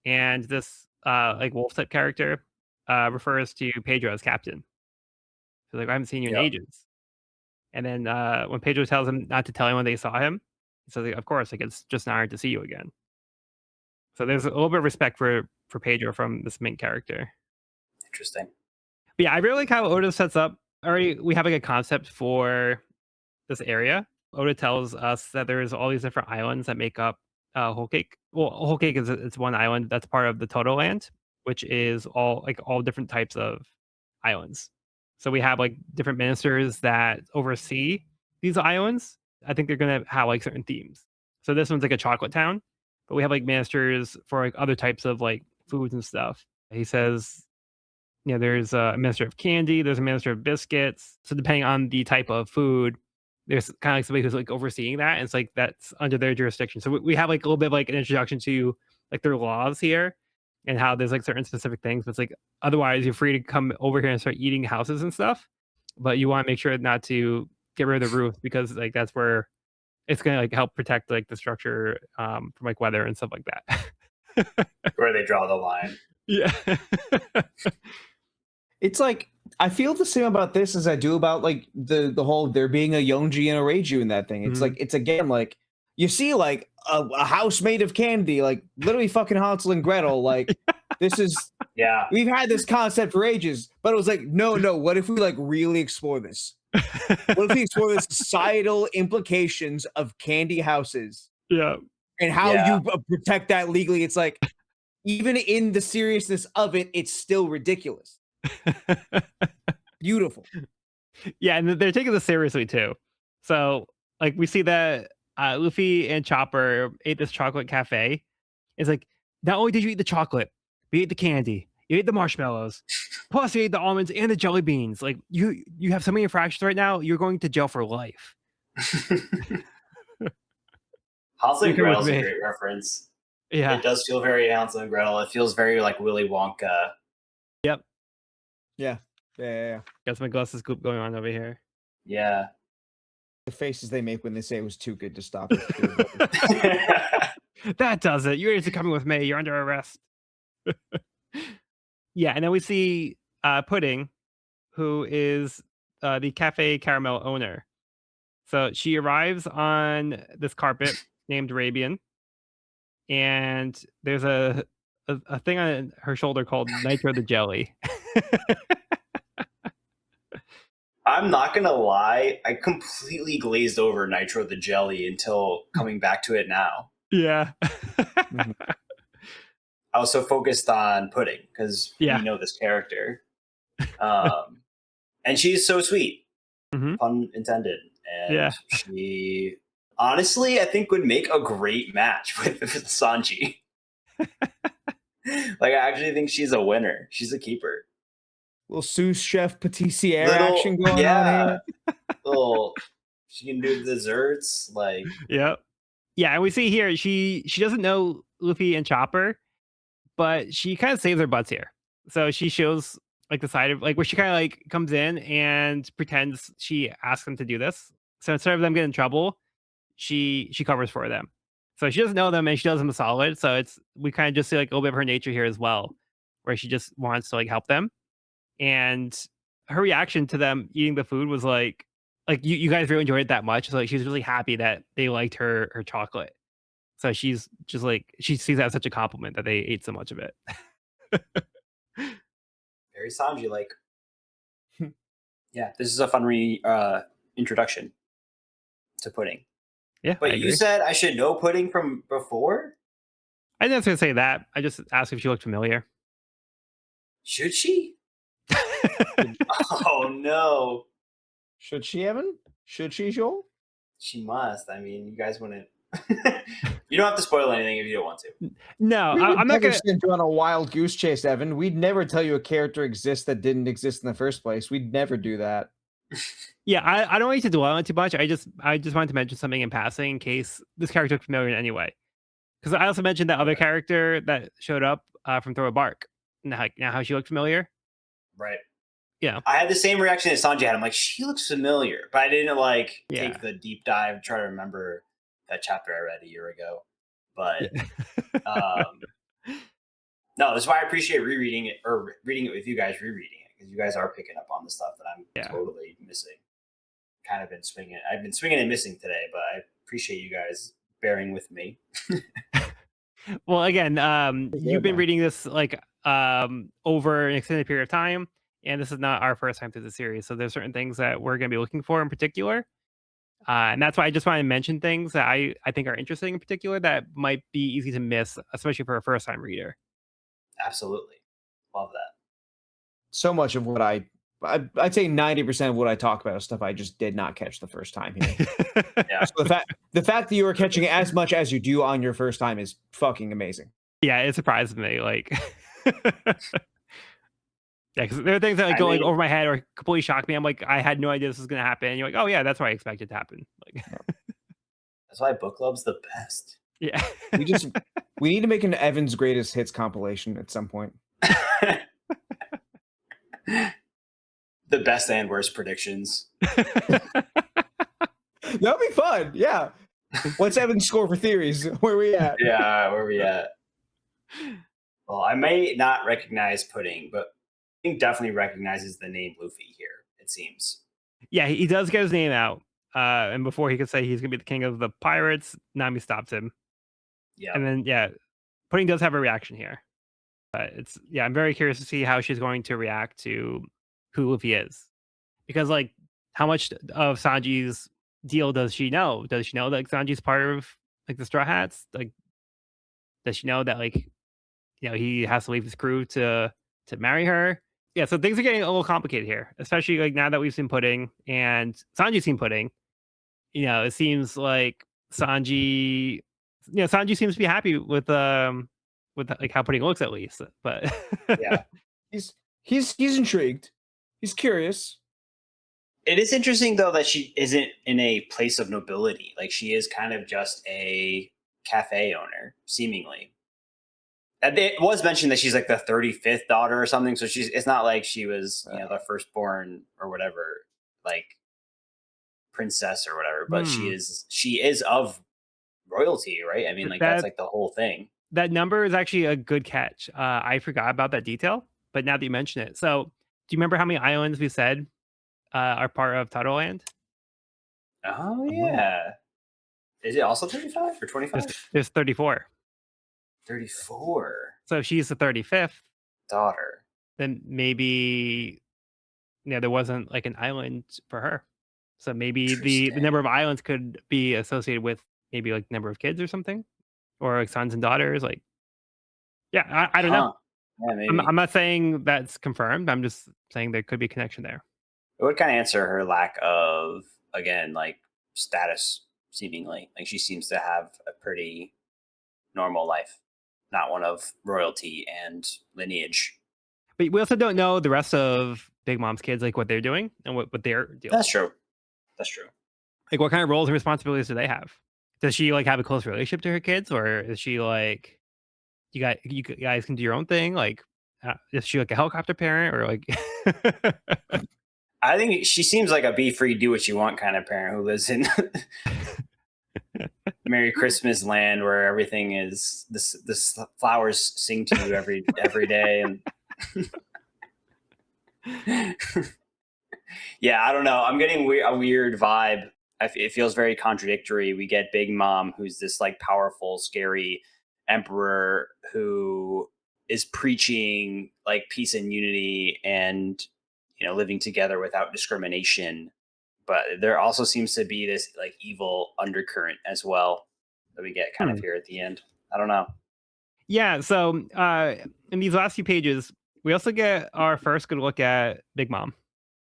And this like wolf type character refers to Pedro as captain. So like I haven't seen you in
Yep.
ages. And then when Pedro tells him not to tell anyone they saw him, he says, like, of course, like it's just an honor to see you again. So there's a little bit of respect for Pedro from this main character.
Interesting.
But yeah, I really like how Oda sets up. Already, we have like a concept for this area. Oda tells us that there's all these different islands that make up Whole Cake. Well, Whole Cake is it's one island that's part of the Toto land, which is all different types of islands. So we have like different ministers that oversee these islands. I think they're gonna have like certain themes. So this one's like a chocolate town, but we have like ministers for like other types of like foods and stuff. He says there's a minister of candy, there's a minister of biscuits. So depending on the type of food, there's kind of like somebody who's like overseeing that. And it's like that's under their jurisdiction. So we have like a little bit of like an introduction to like their laws here and how there's like certain specific things. But it's like otherwise you're free to come over here and start eating houses and stuff. But you want to make sure not to get rid of the roof because like that's where it's gonna like help protect like the structure from like weather and stuff like that.
Where they draw the line.
Yeah.
It's like I feel the same about this as I do about like the whole there being a Yonji and a Reiju in that thing. It's
Mhm.
like it's again like you see like a house made of candy, like literally fucking Hansel and Gretel. Like this is
Yeah.
we've had this concept for ages, but it was like no. What if we like really explore this? What if we explore the societal implications of candy houses
Yeah.
and how
Yeah.
you protect that legally? It's like even in the seriousness of it, it's still ridiculous. Beautiful.
Yeah, and they're taking this seriously too. So, like, we see that Luffy and Chopper ate this chocolate cafe. It's like, not only did you eat the chocolate, but you ate the candy, you ate the marshmallows, plus you ate the almonds and the jelly beans. Like, you have so many infractions right now. You're going to jail for life.
Hansel
You
and
come with
Gretel's a
me.
great reference.
Yeah.
It does feel very Hansel and Gretel. It feels very like Willy Wonka.
Yep.
Yeah. Yeah.
Got some glasses goop going on over here.
Yeah.
The faces they make when they say it was too good to stop it.
That does it. You're coming with me. You're under arrest. Yeah, and then we see Pudding, who is the Cafe Caramel owner. So she arrives on this carpet named Arabian, and there's a thing on her shoulder called Nitro the Jelly.
I'm not gonna lie, I completely glazed over Nitro the Jelly until coming back to it now.
Yeah.
I was so focused on Pudding because
Yeah.
we know this character. And she's so sweet,
Mhm.
pun intended. And
Yeah.
she honestly, I think would make a great match with Sanji. Like, I actually think she's a winner. She's a keeper.
Little sous chef patissiere
Little,
action going on
yeah,
here.
little. She can do desserts. Like,
Yep. Yeah, and we see here she doesn't know Luffy and Chopper, but she kind of saves their butts here. So she shows like the side of like where she kind of like comes in and pretends she asks them to do this. So instead of them getting in trouble, she covers for them. So she doesn't know them and she does them a solid. So it's we kind of just see like a little bit of her nature here as well, where she just wants to like help them. And her reaction to them eating the food was like like you guys really enjoyed it that much. So like, she was really happy that they liked her chocolate. So she's just like she sees that as such a compliment that they ate so much of it.
Very Sanji like. Yeah, this is a fun introduction to pudding.
Yeah, I
But you
agree.
said I should know pudding from before?
I didn't gonna say that. I just asked if she looked familiar.
Should she?
Should,
Oh no.
should she, Evan? Should she, Joel?
She must. I mean, you guys wouldn't. You don't have to spoil anything if you don't want to.
No,
We would
I'm not
never
gonna.
send you on a wild goose chase, Evan. We'd never tell you a character exists that didn't exist in the first place. We'd never do that.
Yeah, I don't need to dwell on it too much. I just wanted to mention something in passing in case this character looked familiar in any way. Because I also mentioned that other
Okay.
character that showed up from Throw a Bark. Now how she looked familiar.
Right.
Yeah,
I had the same reaction as Sanji had. I'm like, she looks familiar, but I didn't like
yeah,
take the deep dive, try to remember that chapter I read a year ago. But
yeah,
um, no, that's why I appreciate rereading it or reading it with you guys, rereading it because you guys are picking up on the stuff that I'm
yeah.
totally missing. Kind of been swinging. I've been swinging and missing today, but I appreciate you guys bearing with me.
Well, again,
Yeah,
you've been
man.
reading this like over an extended period of time, and this is not our first time through the series. So there's certain things that we're going to be looking for in particular, and that's why I just want to mention things that I think are interesting in particular that might be easy to miss, especially for a first time reader.
Absolutely, love that.
So much of what I'd say 90% of what I talk about is stuff I just did not catch the first time here.
Yeah,
So the fact that you are catching as much as you do on your first time is fucking amazing.
Yeah, it surprised me. Like, yeah, because there are things that like
I
go like
mean,
over my head or completely shock me. I'm like, I had no idea this was going to happen. And you're like, oh yeah, that's what I expected to happen. Like,
that's why book club's the best.
yeah.
We just we need to make an Evan's greatest hits compilation at some point.
The best and worst predictions.
That'll be fun. Yeah. What's Evan's score for theories? Where are we at?
Yeah, where are we at? Well, I may not recognize pudding, but I think definitely recognizes the name Luffy here. It seems.
Yeah, he does get his name out. And before he could say he's gonna be the king of the pirates, Nami stops him. And
Yep.
then yeah, Pudding does have a reaction here. But it's yeah, I'm very curious to see how she's going to react to who Luffy is. Because like how much of Sanji's deal does she know? Does she know that Sanji's part of like the Straw Hats? Like does she know that like he has to leave his crew to marry her? Yeah, so things are getting a little complicated here, especially like now that we've seen Pudding and Sanji's seen Pudding. It seems like Sanji seems to be happy with like how Pudding looks at least. But
Yeah.
He's intrigued. He's curious.
It is interesting though that she isn't in a place of nobility. Like she is kind of just a cafe owner, seemingly. And it was mentioned that she's like the 35th daughter or something. So it's not like she was, the firstborn or whatever, like princess or whatever, but
hmm,
she is of royalty, right? I mean, like that's
that
like the whole thing.
that number is actually a good catch. I forgot about that detail, but now that you mention it, so do you remember how many islands we said are part of Totto Land?
Oh
Oh.
yeah. Is it also 35 or
There's
25?
there's 34.
34
So if she's the 35th,
daughter.
then maybe there wasn't like an island for her. So maybe the number
Interesting.
of islands could be associated with maybe like number of kids or something, or like sons and daughters. Like, yeah, I don't know.
Huh. Yeah,
I'm
maybe.
not saying that's confirmed. I'm just saying there could be a connection there.
It would kind of answer her lack of, again, like status, seemingly. Like she seems to have a pretty normal life, not one of royalty and lineage.
But we also don't know the rest of Big Mom's kids, like what they're doing and what their deal
That's
is.
true. That's true.
Like, what kind of roles and responsibilities do they have? Does she like have a close relationship to her kids, or is she like you guys can do your own thing? Like, is she like a helicopter parent or like?
I think she seems like a be free, do what you want kind of parent who lives in Merry Christmas land where everything is this flowers sing to you every day and Yeah, I don't know. I'm getting a weird vibe. It feels very contradictory. We get Big Mom, who's this like powerful, scary emperor who is preaching like peace and unity and living together without discrimination. But there also seems to be this like evil undercurrent as well that we get kind of
Hmm.
here at the end. I don't know.
Yeah, so, in these last few pages, we also get our first good look at Big Mom.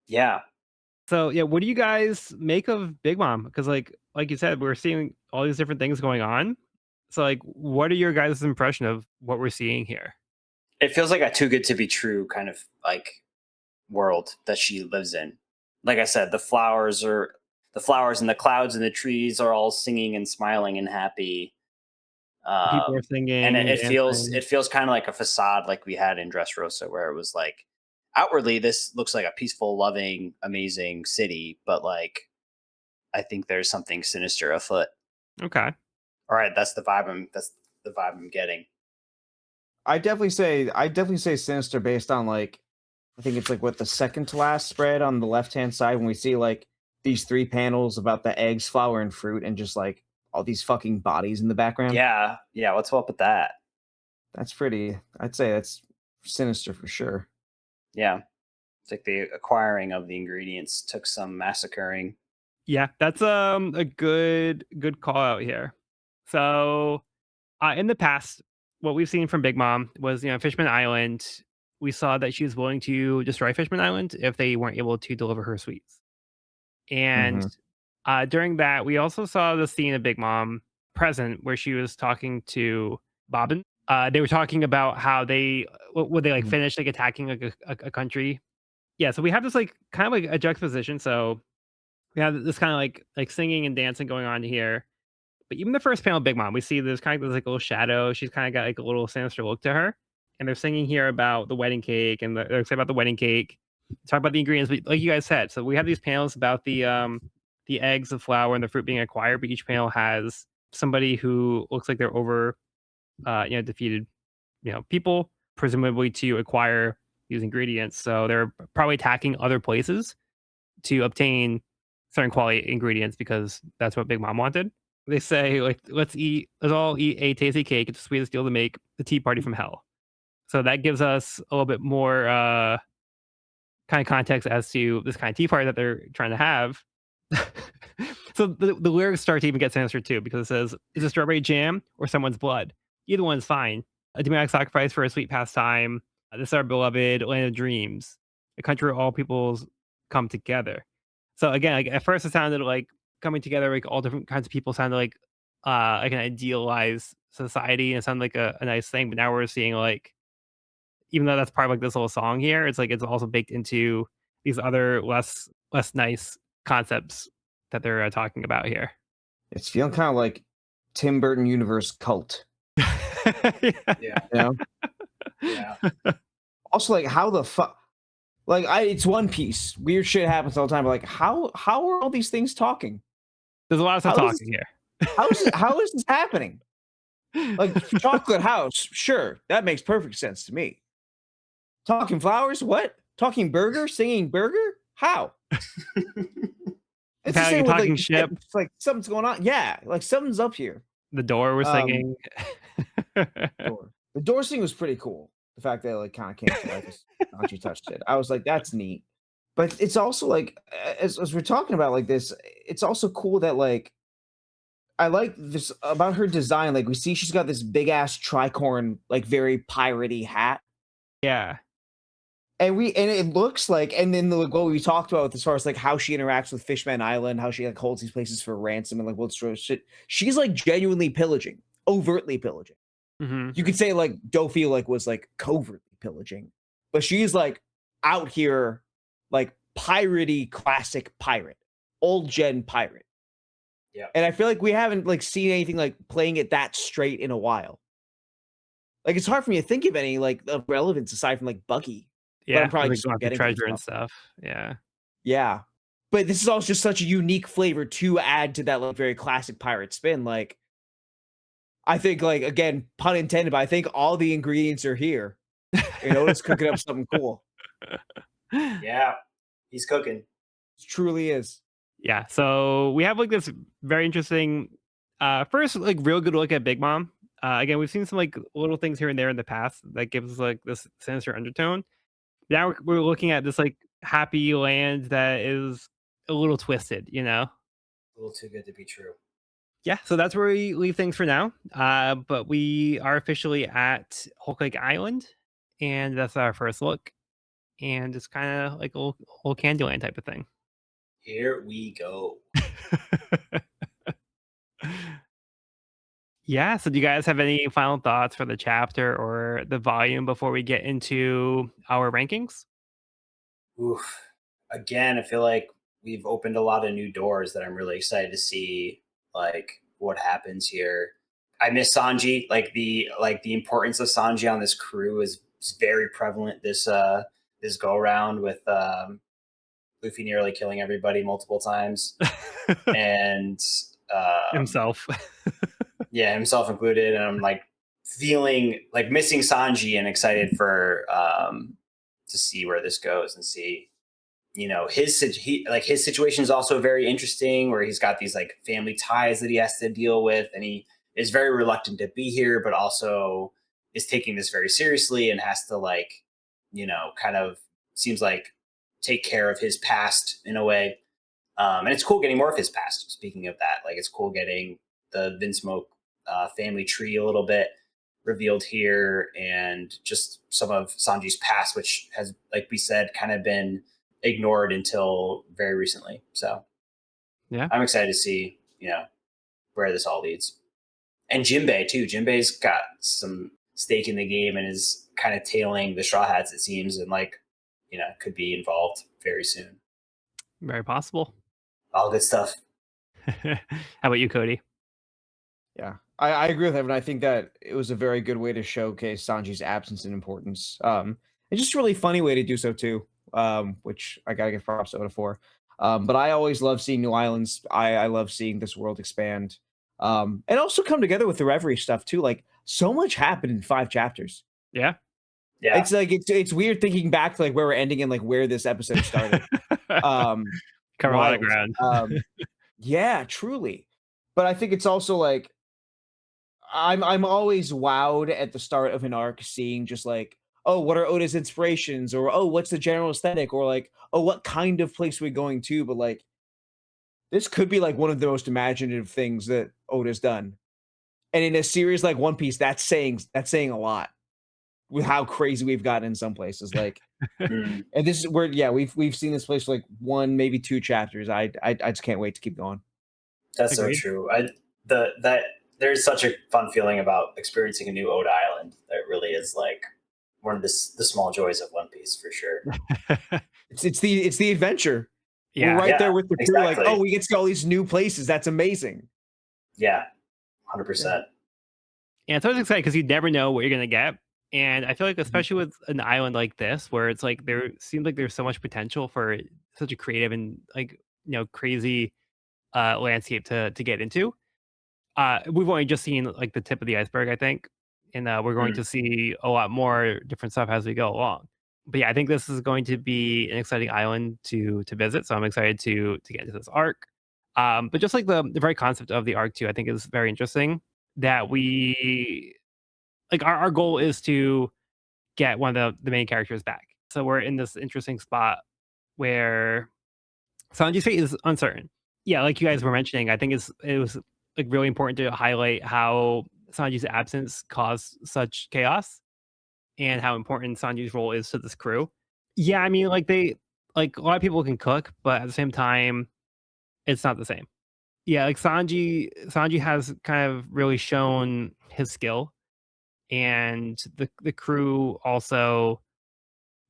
Yeah,
So, yeah, what do you guys make of Big Mom? Because, like you said, we're seeing all these different things going on. So, like, what are your guys' impression of what we're seeing here?
it feels like a too good to be true kind of like world that she lives in. Like I said, the flowers and the clouds and the trees are all singing and smiling and happy.
People are
And
singing and dancing.
it feels kind of like a facade like we had in Dressrosa, where it was like outwardly this looks like a peaceful, loving, amazing city, but like I think there's something sinister afoot.
Okay.
All right, that's the vibe I'm getting.
I definitely say sinister based on like I think it's like what the second to last spread on the left hand side when we see like these three panels about the eggs, flour, and fruit, and just like all these fucking bodies in the background.
Yeah, yeah. What's up with that?
That's pretty. I'd say that's sinister for sure.
Yeah, it's like the acquiring of the ingredients took some massacring.
Yeah, that's, a good call out here. So, in the past, what we've seen from Big Mom was, Fishman Island, we saw that she was willing to destroy Fishman Island if they weren't able to deliver her sweets. And,
Hmm.
during that, we also saw the scene of Big Mom present where she was talking to Bobbin. They were talking about how they would they, like, finish, like, attacking, like, a country. Yeah, so we have this, like, kind of like a juxtaposition, so we have this kinda like singing and dancing going on here. But even the first panel, Big Mom, we see there's kind of this like little shadow. She's kind of got like a little sinister look to her. And they're singing here about the wedding cake and they're excited about the wedding cake. Talk about the ingredients, but like you guys said, so we have these panels about the eggs, the flour, and the fruit being acquired, but each panel has somebody who looks like they're over defeated, people, presumably to acquire these ingredients. So they're probably attacking other places to obtain certain quality ingredients because that's what Big Mom wanted. They say, like, let's all eat a tasty cake. It's the sweetest deal to make. The tea party from hell. So that gives us a little bit more kind of context as to this kind of tea party that they're trying to have. So the lyrics start to even get sinister too because it says, "Is it strawberry jam or someone's blood? Either one's fine. A demonic sacrifice for a sweet pastime. This is our beloved land of dreams, a country where all peoples come together." So again, like at first it sounded like coming together, like all different kinds of people sounded like an idealized society and it sounded like a nice thing. But now we're seeing like even though that's part of like this whole song here, it's like it's also baked into these other less nice concepts that they're talking about here.
It's feeling kind of like Tim Burton universe cult.
Yeah,
You know.
yeah,
Also, like how the fuck. Like it's One Piece. Weird shit happens all the time. But like, how are all these things talking?
There's a lot of stuff
How is
talking here.
how is this happening? Like chocolate house, sure, that makes perfect sense to me. Talking flowers, what? Talking burger, singing burger, how? It's the
Kinda like a
same with
talking
like
ship.
it's like something's going on. Yeah, like something's up here.
The door was
Um,
singing.
the door thing was pretty cool. The fact that it like kind of came to life as Anji touched it. I was like, that's neat. But it's also like as we're talking about like this, it's also cool that like I like this about her design. Like we see she's got this big ass tricorn, like very piratey hat.
Yeah.
And it looks like and then like what we talked about as far as like how she interacts with Fishman Island, how she like holds these places for ransom and like what's shit. She's like genuinely pillaging, overtly pillaging.
Mhm.
You could say like Dofi like was like covertly pillaging, but she's like out here like piratey classic pirate, old gen pirate.
yeah.
And I feel like we haven't like seen anything like playing it that straight in a while. Like it's hard for me to think of any like of relevance aside from like Buggy, but I'm
Yeah, with,
probably
like,
just
going after
forgetting some
treasure and
stuff.
stuff. Yeah.
Yeah. But this is also just such a unique flavor to add to that like very classic pirate spin. Like I think like again, pun intended, but I think all the ingredients are here. It's cooking up something cool.
Yeah, he's cooking.
It truly is.
Yeah, so we have like this very interesting first like real good look at Big Mom. Again, we've seen some like little things here and there in the past that gives us like this sinister undertone. Now we're looking at this like happy land that is a little twisted, you know?
A little too good to be true.
Yeah, so that's where we leave things for now. But we are officially at Hulk Lake Island, and that's our first look. And it's kind of like a little Candyland type of thing.
Here we go.
Yeah. So, do you guys have any final thoughts for the chapter or the volume before we get into our rankings?
Oof. Again, I feel like we've opened a lot of new doors that I'm really excited to see, like what happens here. I miss Sanji. Like the importance of Sanji on this crew is very prevalent this go around with Luffy nearly killing everybody multiple times, and um,
Himself.
yeah, himself included. And I'm like feeling like missing Sanji and excited for to see where this goes and see, you know, his situation is also very interesting, where he's got these like family ties that he has to deal with, and he is very reluctant to be here, but also is taking this very seriously and has to like, you know, kind of seems like take care of his past in a way. And it's cool getting more of his past. Speaking of that, like it's cool getting the Vinsmoke family tree a little bit revealed here, and just some of Sanji's past, which has, like we said, kind of been ignored until very recently. So
Yeah.
I'm excited to see, you know, where this all leads. And Jinbei too. Jinbei's got some stake in the game and is kind of tailing the Straw Hats, it seems, and like, you know, could be involved very soon.
Very possible.
All good stuff.
How about you, Cody?
Yeah, I agree with Evan. I think that it was a very good way to showcase Sanji's absence and importance. It's just a really funny way to do so too. Which I gotta give props to Oda for. But I always love seeing new islands. I love seeing this world expand. And also come together with the Reverie stuff too. Like so much happened in 5 chapters.
Yeah.
Yeah.
It's like it's weird thinking back to like where we're ending and like where this episode started. Um,
Cover a lot of
Wild.
ground.
Yeah, truly. But I think it's also like I'm always wowed at the start of an arc seeing just like, oh, what are Oda's inspirations? Or oh, what's the general aesthetic? Or like, oh, what kind of place are we going to? But like this could be like one of the most imaginative things that Oda's done. And in a series like One Piece, that's saying a lot with how crazy we've gotten in some places. Like,
Mm,
and this is where yeah, we've seen this place for like 1, maybe 2 chapters. I just can't wait to keep going.
that's so
Agreed.
true. That there's such a fun feeling about experiencing a new Oda Island. That really is like one of the small joys of One Piece for sure.
It's the adventure. We're
Yeah.
right there
Yeah,
with the crew, like, oh,
exactly.
we get to see all these new places. That's amazing.
Yeah,
Yeah.
100%.
Yeah, it's always exciting because you never know what you're gonna get. And I feel like
Mhm.
especially with an island like this, where it's like there seems like there's so much potential for such a creative and like crazy landscape to get into. We've only just seen like the tip of the iceberg, I think, and we're going
Mm.
to see a lot more different stuff as we go along. But yeah, I think this is going to be an exciting island to visit. So I'm excited to get into this arc. But just like the very concept of the arc too, I think is very interesting. That we like our goal is to get one of the main characters back. So we're in this interesting spot where Sanji's fate is uncertain. Yeah, like you guys were
Mhm.
mentioning, I think it was like really important to highlight how Sanji's absence caused such chaos and how important Sanji's role is to this crew. Yeah, I mean, like a lot of people can cook, but at the same time, it's not the same. Yeah, like Sanji has kind of really shown his skill, and the crew also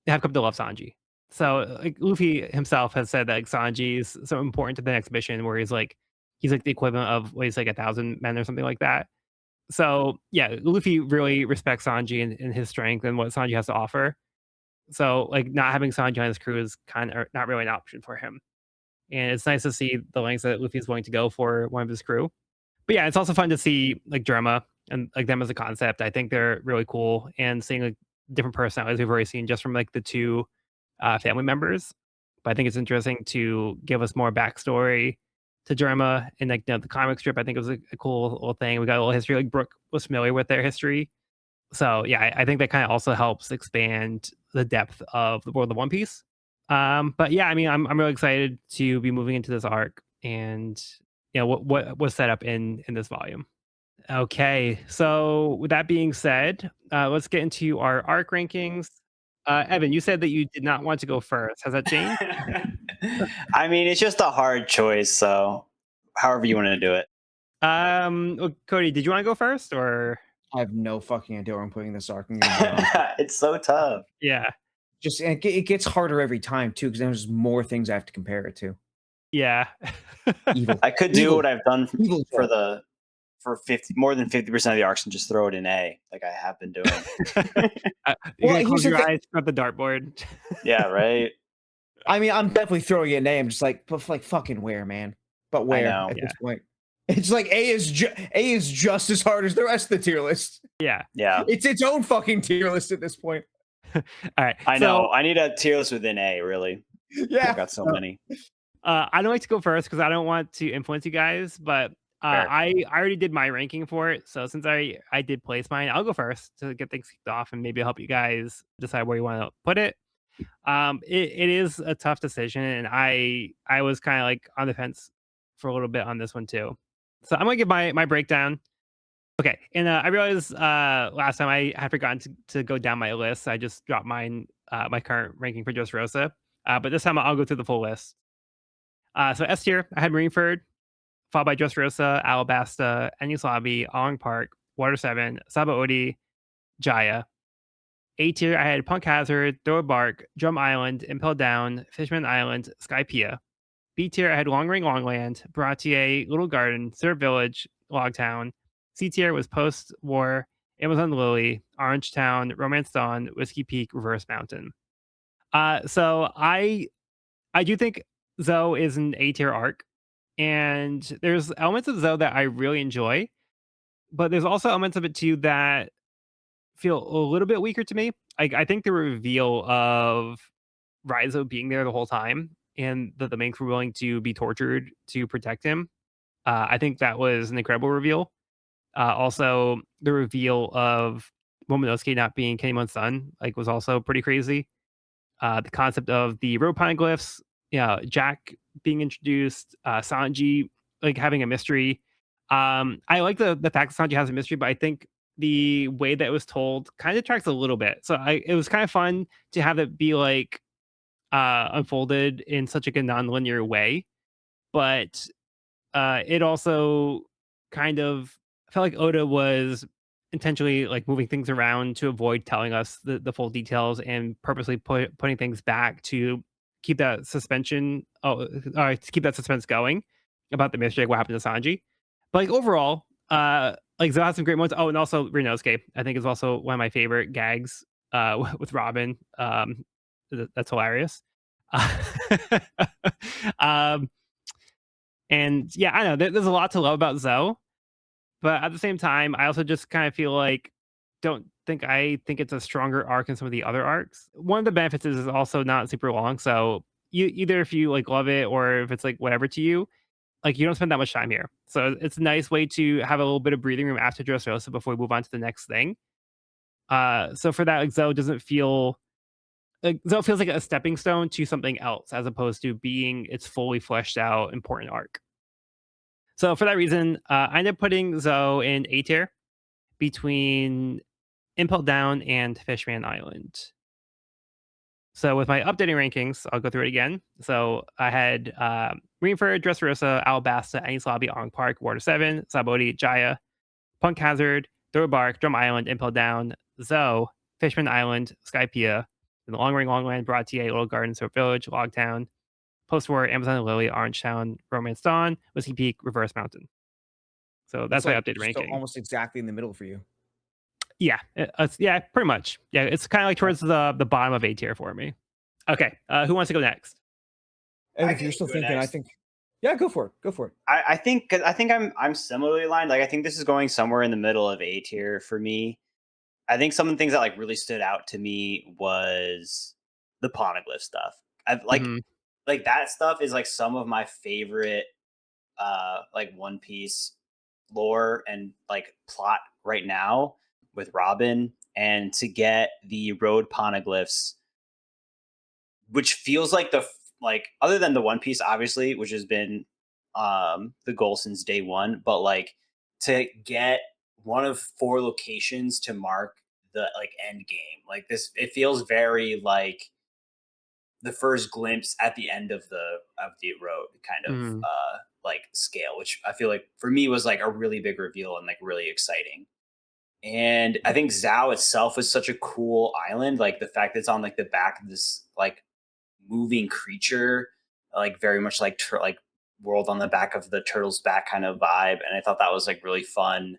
have come to love Sanji. So, like, Luffy himself has said that like, Sanji is so important to the next mission where he's like the equivalent of what he's like 1,000 men or something like that. So yeah, Luffy really respects Sanji and his strength and what Sanji has to offer. So like not having Sanji on his crew is kind of not really an option for him. And it's nice to see the lengths that Luffy's willing to go for one of his crew. But yeah, it's also fun to see like Drama and like them as a concept. I think they're really cool and seeing like different personalities we've already seen just from like the two family members. but I think it's interesting to give us more backstory to Germa and like the comic strip. I think it was a cool little thing. We got a little history. Like Brooke was familiar with their history, so yeah, I think that kind of also helps expand the depth of the world of One Piece. But yeah, I mean, I'm really excited to be moving into this arc and what was set up in this volume. Okay, so with that being said, let's get into our arc rankings. Evan, you said that you did not want to go first. Has that changed?
I mean, it's just a hard choice. So, however you want to do it.
Cody, did you want to go first or?
I have no fucking idea where I'm putting this arc. I'm gonna be honest.
It's so tough.
Yeah,
Just it gets harder every time too, because there's more things I have to compare it to.
yeah.
Evil.
I could do
Evil.
what I've done
Evil
for
Joe.
the for 50 more than 50% of the arcs and just throw it in A, like I have been doing.
You're
Well,
gonna
here's
close
the
your
thing.
eyes at the dartboard.
Yeah, right.
I mean, I'm definitely throwing it in A. I'm just but like fucking where, man? But
I
where
know.
at
Yeah.
this point? It's like A is just as hard as the rest of the tier list.
Yeah.
Yeah,
It's its own fucking tier list at this point.
All right.
I
So
know. I need a tier list within A. Really, I've
Yeah.
got so many.
I don't like to go first because I don't want to influence you guys, but
Fair.
I already did my ranking for it. So since I did place mine, I'll go first to get things kicked off and maybe help you guys decide where you want to put it. It is a tough decision, and I was kind of like on the fence for a little bit on this one too. So I'm gonna give my breakdown. Okay, and I realized last time I had forgotten to go down my list. I just dropped my current ranking for Dressrosa. But this time I'll go through the full list. So S tier, I had Marineford, followed by Dressrosa, Alabasta, Enies Lobby, Along Park, Water 7, Sabaody, Jaya. A tier, I had Punk Hazard, Throw a Bark, Drum Island, Impel Down, Fishman Island, Skypea. B tier, I had Long Ring Longland, Baratier, Little Garden, Syrup Village, Logtown. C tier was Post War, Amazon Lily, Orange Town, Romance Dawn, Whiskey Peak, Reverse Mountain. So I do think Zoe is an A tier arc, and there's elements of Zoe that I really enjoy, but there's also elements of it too that feel a little bit weaker to me. I think the reveal of Rizo being there the whole time and that the Manx were willing to be tortured to protect him. I think that was an incredible reveal. Also, the reveal of Momonosuke not being Kennemon's son was also pretty crazy. The concept of the road glyphs, Jack being introduced, Sanji having a mystery. I like the fact that Sanji has a mystery, but I think the way that it was told kind of tracks a little bit. So it was kind of fun to have it be unfolded in such a non-linear way, but it also kind of felt like Oda was intentionally moving things around to avoid telling us the full details and purposely putting things back to keep that suspension to keep that suspense going about the mystery, what happened to Sanji. But overall, Zoe has some great moments. Oh, and also Rinosuke, I think, is also one of my favorite gags with Robin. That's hilarious. um, and yeah, I know there's a lot to love about Zoe, but at the same time, I also just kind of feel don't think I think it's a stronger arc than some of the other arcs. One of the benefits is it's also not super long, so you either if you love it or if it's whatever to you, you don't spend that much time here. So it's a nice way to have a little bit of breathing room after Dressrosa before we move on to the next thing. So for that, Zoe doesn't feel Zoe feels like a stepping stone to something else as opposed to being its fully fleshed out important arc. So for that reason, I ended up putting Zoe in A tier between Impel Down and Fishman Island. So with my updating rankings, I'll go through it again. So I had Greenford, Dressrosa, Alabasta, Enies Lobby, Ong Park, Water 7, Sabaody, Jaya, Punk Hazard, Throw Bark, Drum Island, Impel Down, Zoe, Fishman Island, Skypea, the Long Ring Longland, Baratier, Little Garden, Soap Village, Logtown, Post War, Amazon Lily, Orange Town, Romance Dawn, Whiskey Peak, Reverse Mountain. So
It's
that's my
like
updated
still
ranking.
almost exactly in the middle for you.
Yeah, yeah, pretty much. Yeah, it's kind of towards the bottom of A tier for me. Okay, who wants to go next?
And
I
if you're
can
still
go
thinking, I
next.
think, yeah, go for it. Go for it.
I think I'm similarly aligned. I think this is going somewhere in the middle of A tier for me. I think some of the things that really stood out to me was the poneglyph stuff. I've
Mhm.
like that stuff is like some of my favorite like One Piece lore and like plot right now with Robin, and to get the road poneglyphs, which feels like like other than the One Piece obviously, which has been the goal since day one, but like to get one of four locations to mark the like end game. Like this, it feels very like the first glimpse at the end of the road kind of
Mm.
like scale, which I feel like for me was like a really big reveal and like really exciting. And I think Zhao itself was such a cool island, like the fact that it's on like the back of this like moving creature, like very much like like world on the back of the turtle's back kind of vibe. And I thought that was like really fun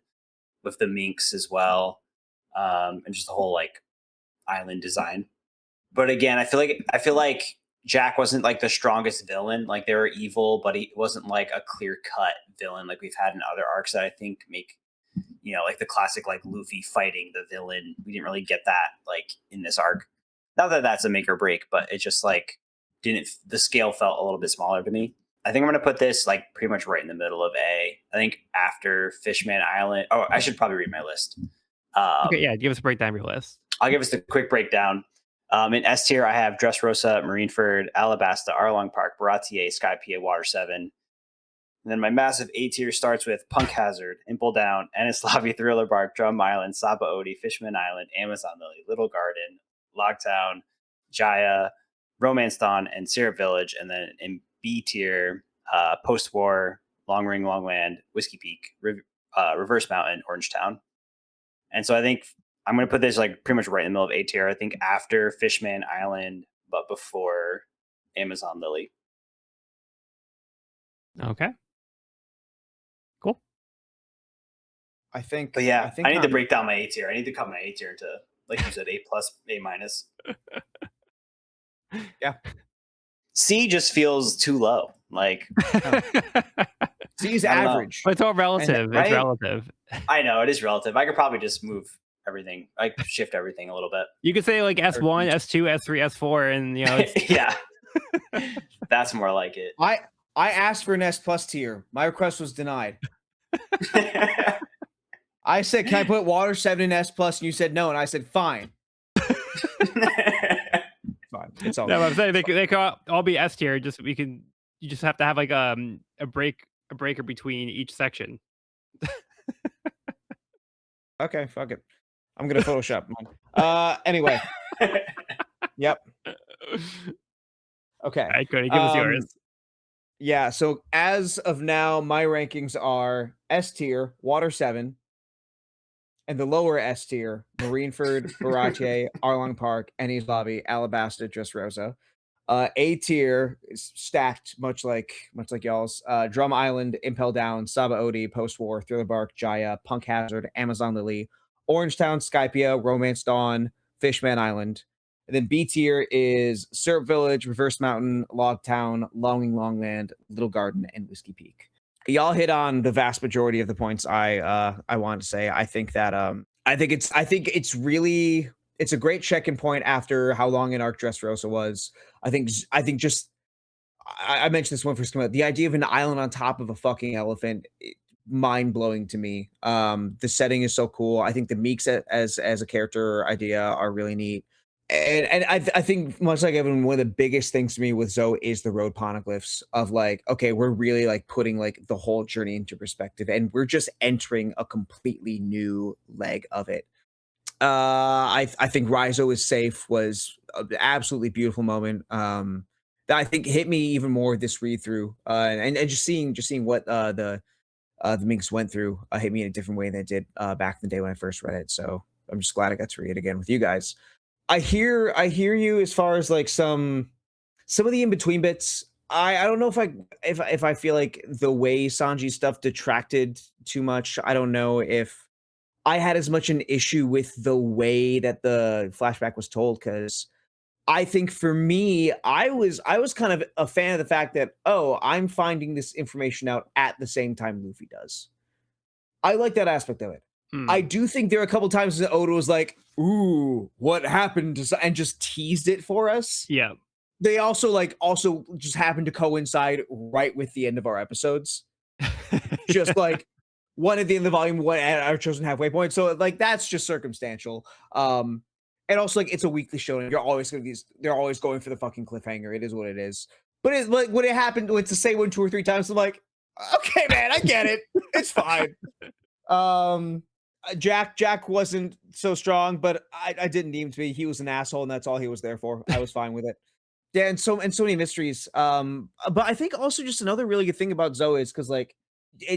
with the minks as well, and just the whole like island design. But again, I feel like Jack wasn't like the strongest villain. Like they were evil, but he wasn't like a clear cut villain like we've had in other arcs that I think make, you know, like the classic like Luffy fighting the villain. We didn't really get that like in this arc. Not that that's a make or break, but it just like didn't, the scale felt a little bit smaller to me. I think I'm gonna put this like pretty much right in the middle of A. I think after Fishman Island. Oh, I should probably read my list.
Okay,
Um,
yeah, give us a breakdown of your list.
I'll give us the quick breakdown. In S tier, I have Dressrosa, Marineford, Alabasta, Arlong Park, Baratier, Skypiea, Water 7. And then my massive A tier starts with Punk Hazard, Impel Down, Enislavi, Thriller Bark, Drum Island, Saba Odi, Fishman Island, Amazon Lily, Little Garden, Lockdown, Jaya, Romance Dawn, and Syrup Village. And then in B tier, Post War, Long Ring, Long Land, Whiskey Peak, Reverse Mountain, Orange Town. And so I think I'm going to put this like pretty much right in the middle of A tier. I think after Fishman Island, but before Amazon Lily.
Okay, cool.
I
But yeah,
think
I need to
I'm
break down my A tier. I need to cut my A tier into, like you said, A plus, A minus.
yeah.
C just feels too low. Like,
Oh. C's
I don't know.
average.
But it's all
And
relative. It's
right?
relative.
I know it is relative. I could probably just move everything, like shift everything a little bit.
You could say like S1, S2, S3, S4, and you know it's
Yeah, that's more like it.
I asked for an S plus tier. My request was denied. I said, "Can I put Water 7 in S plus?" And you said no, and I said, "Fine, fine, it's all."
no. I'm saying they could all be S tier. Just you just have to have like a breaker between each section.
Okay, fuck it. I'm gonna Photoshop mine. Anyway, yep. Okay.
All right, Cody, give us yours.
Yeah. So as of now, my rankings are S tier, Water 7, and the lower S tier, Marineford, Baratie, Arlong Park, Ennie's Lobby, Alabasta, Dressrosa. A tier is stacked, much like y'all's. Drum Island, Impel Down, Saba Odi, Post War, Thriller Bark, Jaya, Punk Hazard, Amazon Lily, Orangetown, Skypiea, Romance Dawn, Fishman Island. And then B tier is Syrup Village, Reverse Mountain, Logtown, Longing Longland, Little Garden, and Whiskey Peak. Y'all hit on the vast majority of the points I wanted to say. I think that I think it's really, it's a great check-in point after how long an arc Dressrosa was. I think just I mentioned this one first came out. The idea of an island on top of a fucking elephant, mind blowing to me. The setting is so cool. I think the Meeks as a character idea are really neat. And I think much like Evan, one of the biggest things to me with Zoe is the road poneglyphs of like, okay, we're really like putting like the whole journey into perspective, and we're just entering a completely new leg of it. I think Rizo is safe was an absolutely beautiful moment. That I think hit me even more this read through. And just seeing what the Minx went through hit me in a different way than it did back in the day when I first read it. So I'm just glad I got to read it again with you guys. I hear you as far as like some of the in between bits. I don't know if I feel like the way Sanji stuff detracted too much. I don't know if I had as much an issue with the way that the flashback was told, because I think for me, I was kind of a fan of the fact that, oh, I'm finding this information out at the same time Luffy does. I like that aspect of it. I do think there are a couple times that Oda was like, "Ooh, what happened?" And just teased it for us.
Yeah.
they also just happen to coincide right with the end of our episodes. Just
Yeah.
like one at the end of the volume, one at our chosen halfway point. So like that's just circumstantial. And also like it's a weekly show, and you're always gonna be they're always going for the fucking cliffhanger. It is what it is. But it's like when it happened, when it's the same one 2 or 3 times, I'm like, okay, man, I get it. It's fine. Um, Jack wasn't so strong, but I didn't need him to be. He was an asshole, and that's all he was there for. I was fine with it. Yeah, and so many mysteries. But I think also just another really good thing about Zoe is because like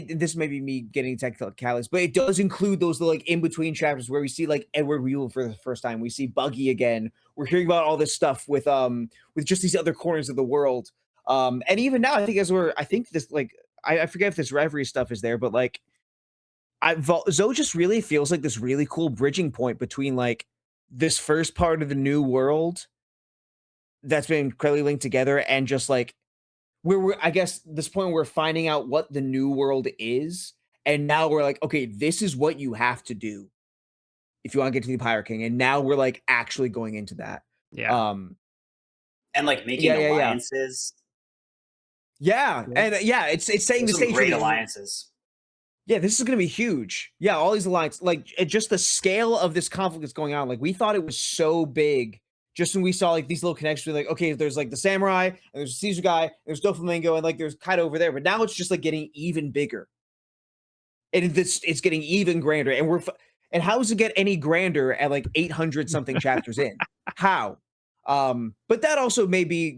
this may be me getting technicalities, but it does include those like in between chapters where we see like Edward Weevil for the first time. We see Buggy again. We're hearing about all this stuff with just these other corners of the world. And even now, I think I think this like I forget if this Reverie stuff is there, but like Zoe just really feels like this really cool bridging point between like this first part of the new world that's been incredibly linked together and just like where we're I guess this point where we're finding out what the new world is, and now we're like, okay, this is what you have to do if you want to get to the Pirate King, and now we're like actually going into that.
Yeah.
Um,
And like
yeah,
making
yeah, yeah,
alliances.
yeah,
Yeah.
and yeah, it's setting
There's
the
some
stage for
great
this.
alliances.
Yeah, this is gonna be huge. Yeah, all these alliances, like just the scale of this conflict that's going on. Like we thought it was so big. Just when we saw like these little connections, we're like, okay, there's like the samurai, and there's a Caesar guy, there's Doflamingo, and like there's Kaido over there. But now it's just like getting even bigger, and it's getting even grander. And how does it get any grander at like 800 something chapters in? How? But that also may be,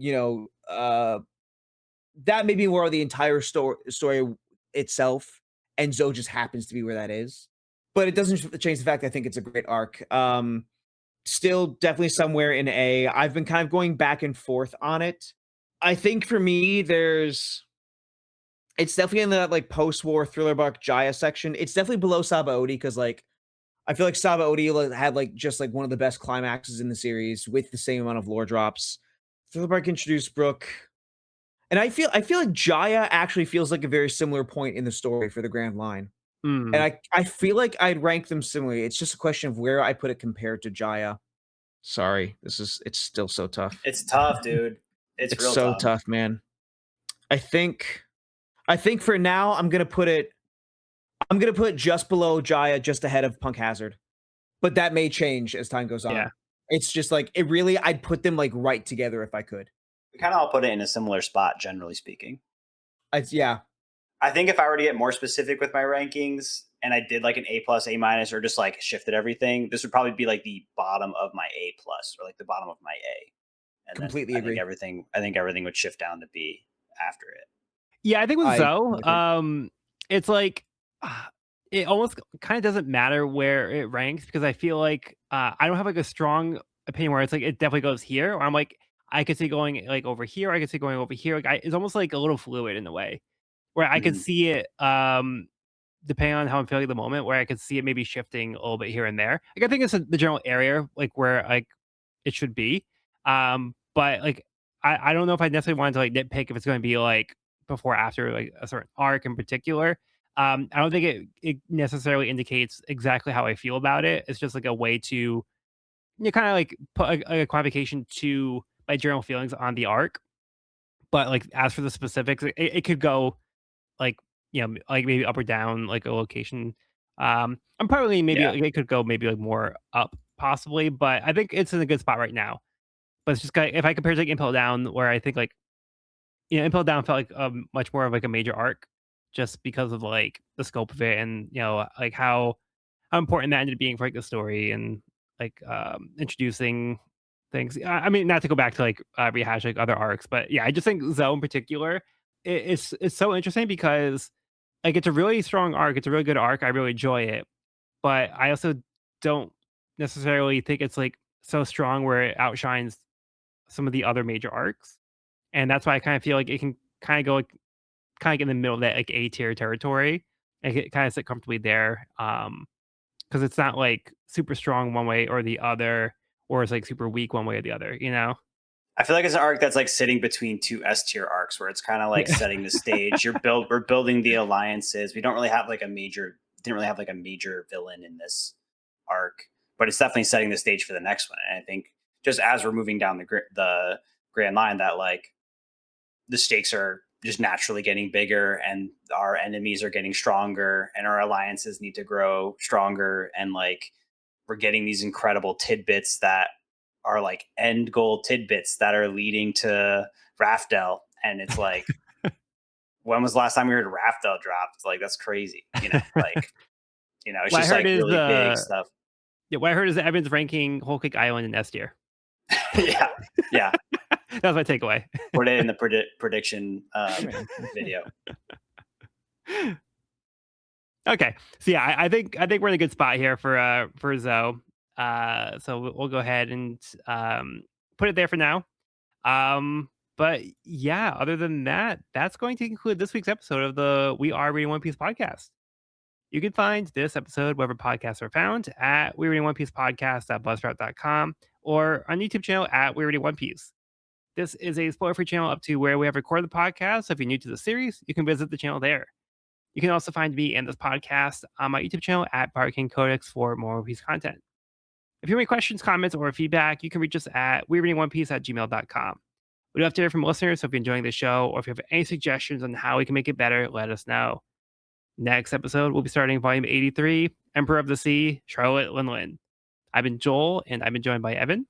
that may be where the entire story itself, and Zoe just happens to be where that is. But it doesn't change the fact I think it's a great arc. Still definitely somewhere in A. I've been kind of going back and forth on it. I think for me, it's definitely in that like post-war thriller bark Jaya section. It's definitely below Sabaody because like I feel like Sabaody had like just like one of the best climaxes in the series with the same amount of lore drops. Thriller bark introduced Brooke. And I feel like Jaya actually feels like a very similar point in the story for the Grand Line. And
Mm.
I feel like I'd rank them similarly. It's just a question of where I put it compared to Jaya. Sorry, it's still so tough.
It's tough, dude. It's
It's
real
so
tough.
tough, man. I think I think for now I'm gonna put it just below Jaya, just ahead of Punk Hazard. But that may change as time goes
Yeah.
on. It's just like it really I'd put them like right together if I could.
We kind of all put it in a similar spot, generally speaking.
Yeah,
I think if I were to get more specific with my rankings and I did like an A plus, A minus, or just like shifted everything, this would probably be like the bottom of my A plus or like the bottom of my A. And then
completely agree.
I think everything would shift down to B after it.
Yeah, I think with
I
Zoe,
agree.
it's like it almost kind of doesn't matter where it ranks because I feel like I don't have like a strong opinion where it's like it definitely goes here, or I'm like I could see going like over here, I could see going over here. Like it's almost like a little fluid in a way where I could
Mhm.
see it depending on how I'm feeling at the moment, where I could see it maybe shifting a little bit here and there. Like I think it's the general area like where like it should be. But like I don't know if I necessarily wanted to like nitpick if it's going to be like before or after like a certain arc in particular. I don't think it necessarily indicates exactly how I feel about it. It's just like a way to kind of like put a quantification to my general feelings on the arc. But like as for the specifics, it could go like like maybe up or down like a location. I'm probably maybe
Yeah.
like, it could go maybe like more up possibly, but I think it's in a good spot right now. But it's just kinda if I compare to, like, Impel Down, where I think, like, Impel Down felt like, much more of, like, a major arc just because of, like, the scope of it and, like, how important that ended up being for, like, the story and, like, introducing things. I mean, not to go back to, like, rehash, like, other arcs, but, yeah, I just think Zoe in particular, it's so interesting because, like, it's a really strong arc, it's a really good arc, I really enjoy it, but I also don't necessarily think it's, like, so strong where it outshines some of the other major arcs, and that's why I kinda feel like it can kinda go, like, kinda in the middle of that, like, A tier territory, like, it kinda sit comfortably there, because it's not, like, super strong one way or the other, or it's, like, super weak one way or the other, you know?
I feel like it's an arc that's like sitting between two S tier arcs where it's kind of like
Yeah.
setting the stage. We're building the alliances. We don't really have like a major didn't really have like a major villain in this arc, but it's definitely setting the stage for the next one. And I think just as we're moving down the grand line that like the stakes are just naturally getting bigger and our enemies are getting stronger and our alliances need to grow stronger, and like we're getting these incredible tidbits that are like end goal tidbits that are leading to Raftel. And it's like, when was the last time we heard Raftel dropped? Like that's crazy, like it's
What I
just
heard
like
is
really big stuff.
yeah, what I heard is that Evan's ranking Whole Cake Island in S tier.
Yeah, yeah.
That's my takeaway.
Put it in the prediction video.
Okay, so yeah, I think we're in a good spot here for Zoe. So we'll go ahead and put it there for now. But yeah, other than that, that's going to conclude this week's episode of the We Are Reading One Piece podcast. You can find this episode wherever podcasts are found at We Reading One Piece podcast.buzzsprout.com or on YouTube channel at We Reading One Piece. This is a spoiler-free channel up to where we have recorded the podcast. So if you're new to the series, you can visit the channel there. You can also find me and this podcast on my YouTube channel at Barking Codex for more One Piece content. If you have any questions, comments, or feedback, you can reach us at wereadingonepiece@gmail.com. We'd love to hear from listeners, so if you're enjoying the show or if you have any suggestions on how we can make it better, let us know. Next episode, we'll be starting volume 83, Emperor of the Sea, Charlotte Linlin. I've been Joel, and I've been joined by Evan.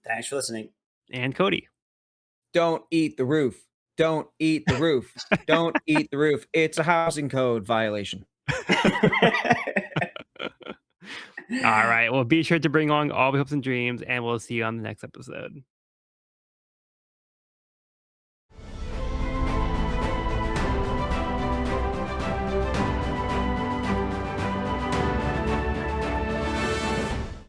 Thanks for listening.
And Cody.
Don't eat the roof. Don't eat the roof. Don't eat the roof. It's a housing code violation. All right. Well, be sure to bring along all the hopes and dreams, and we'll see you on the next episode.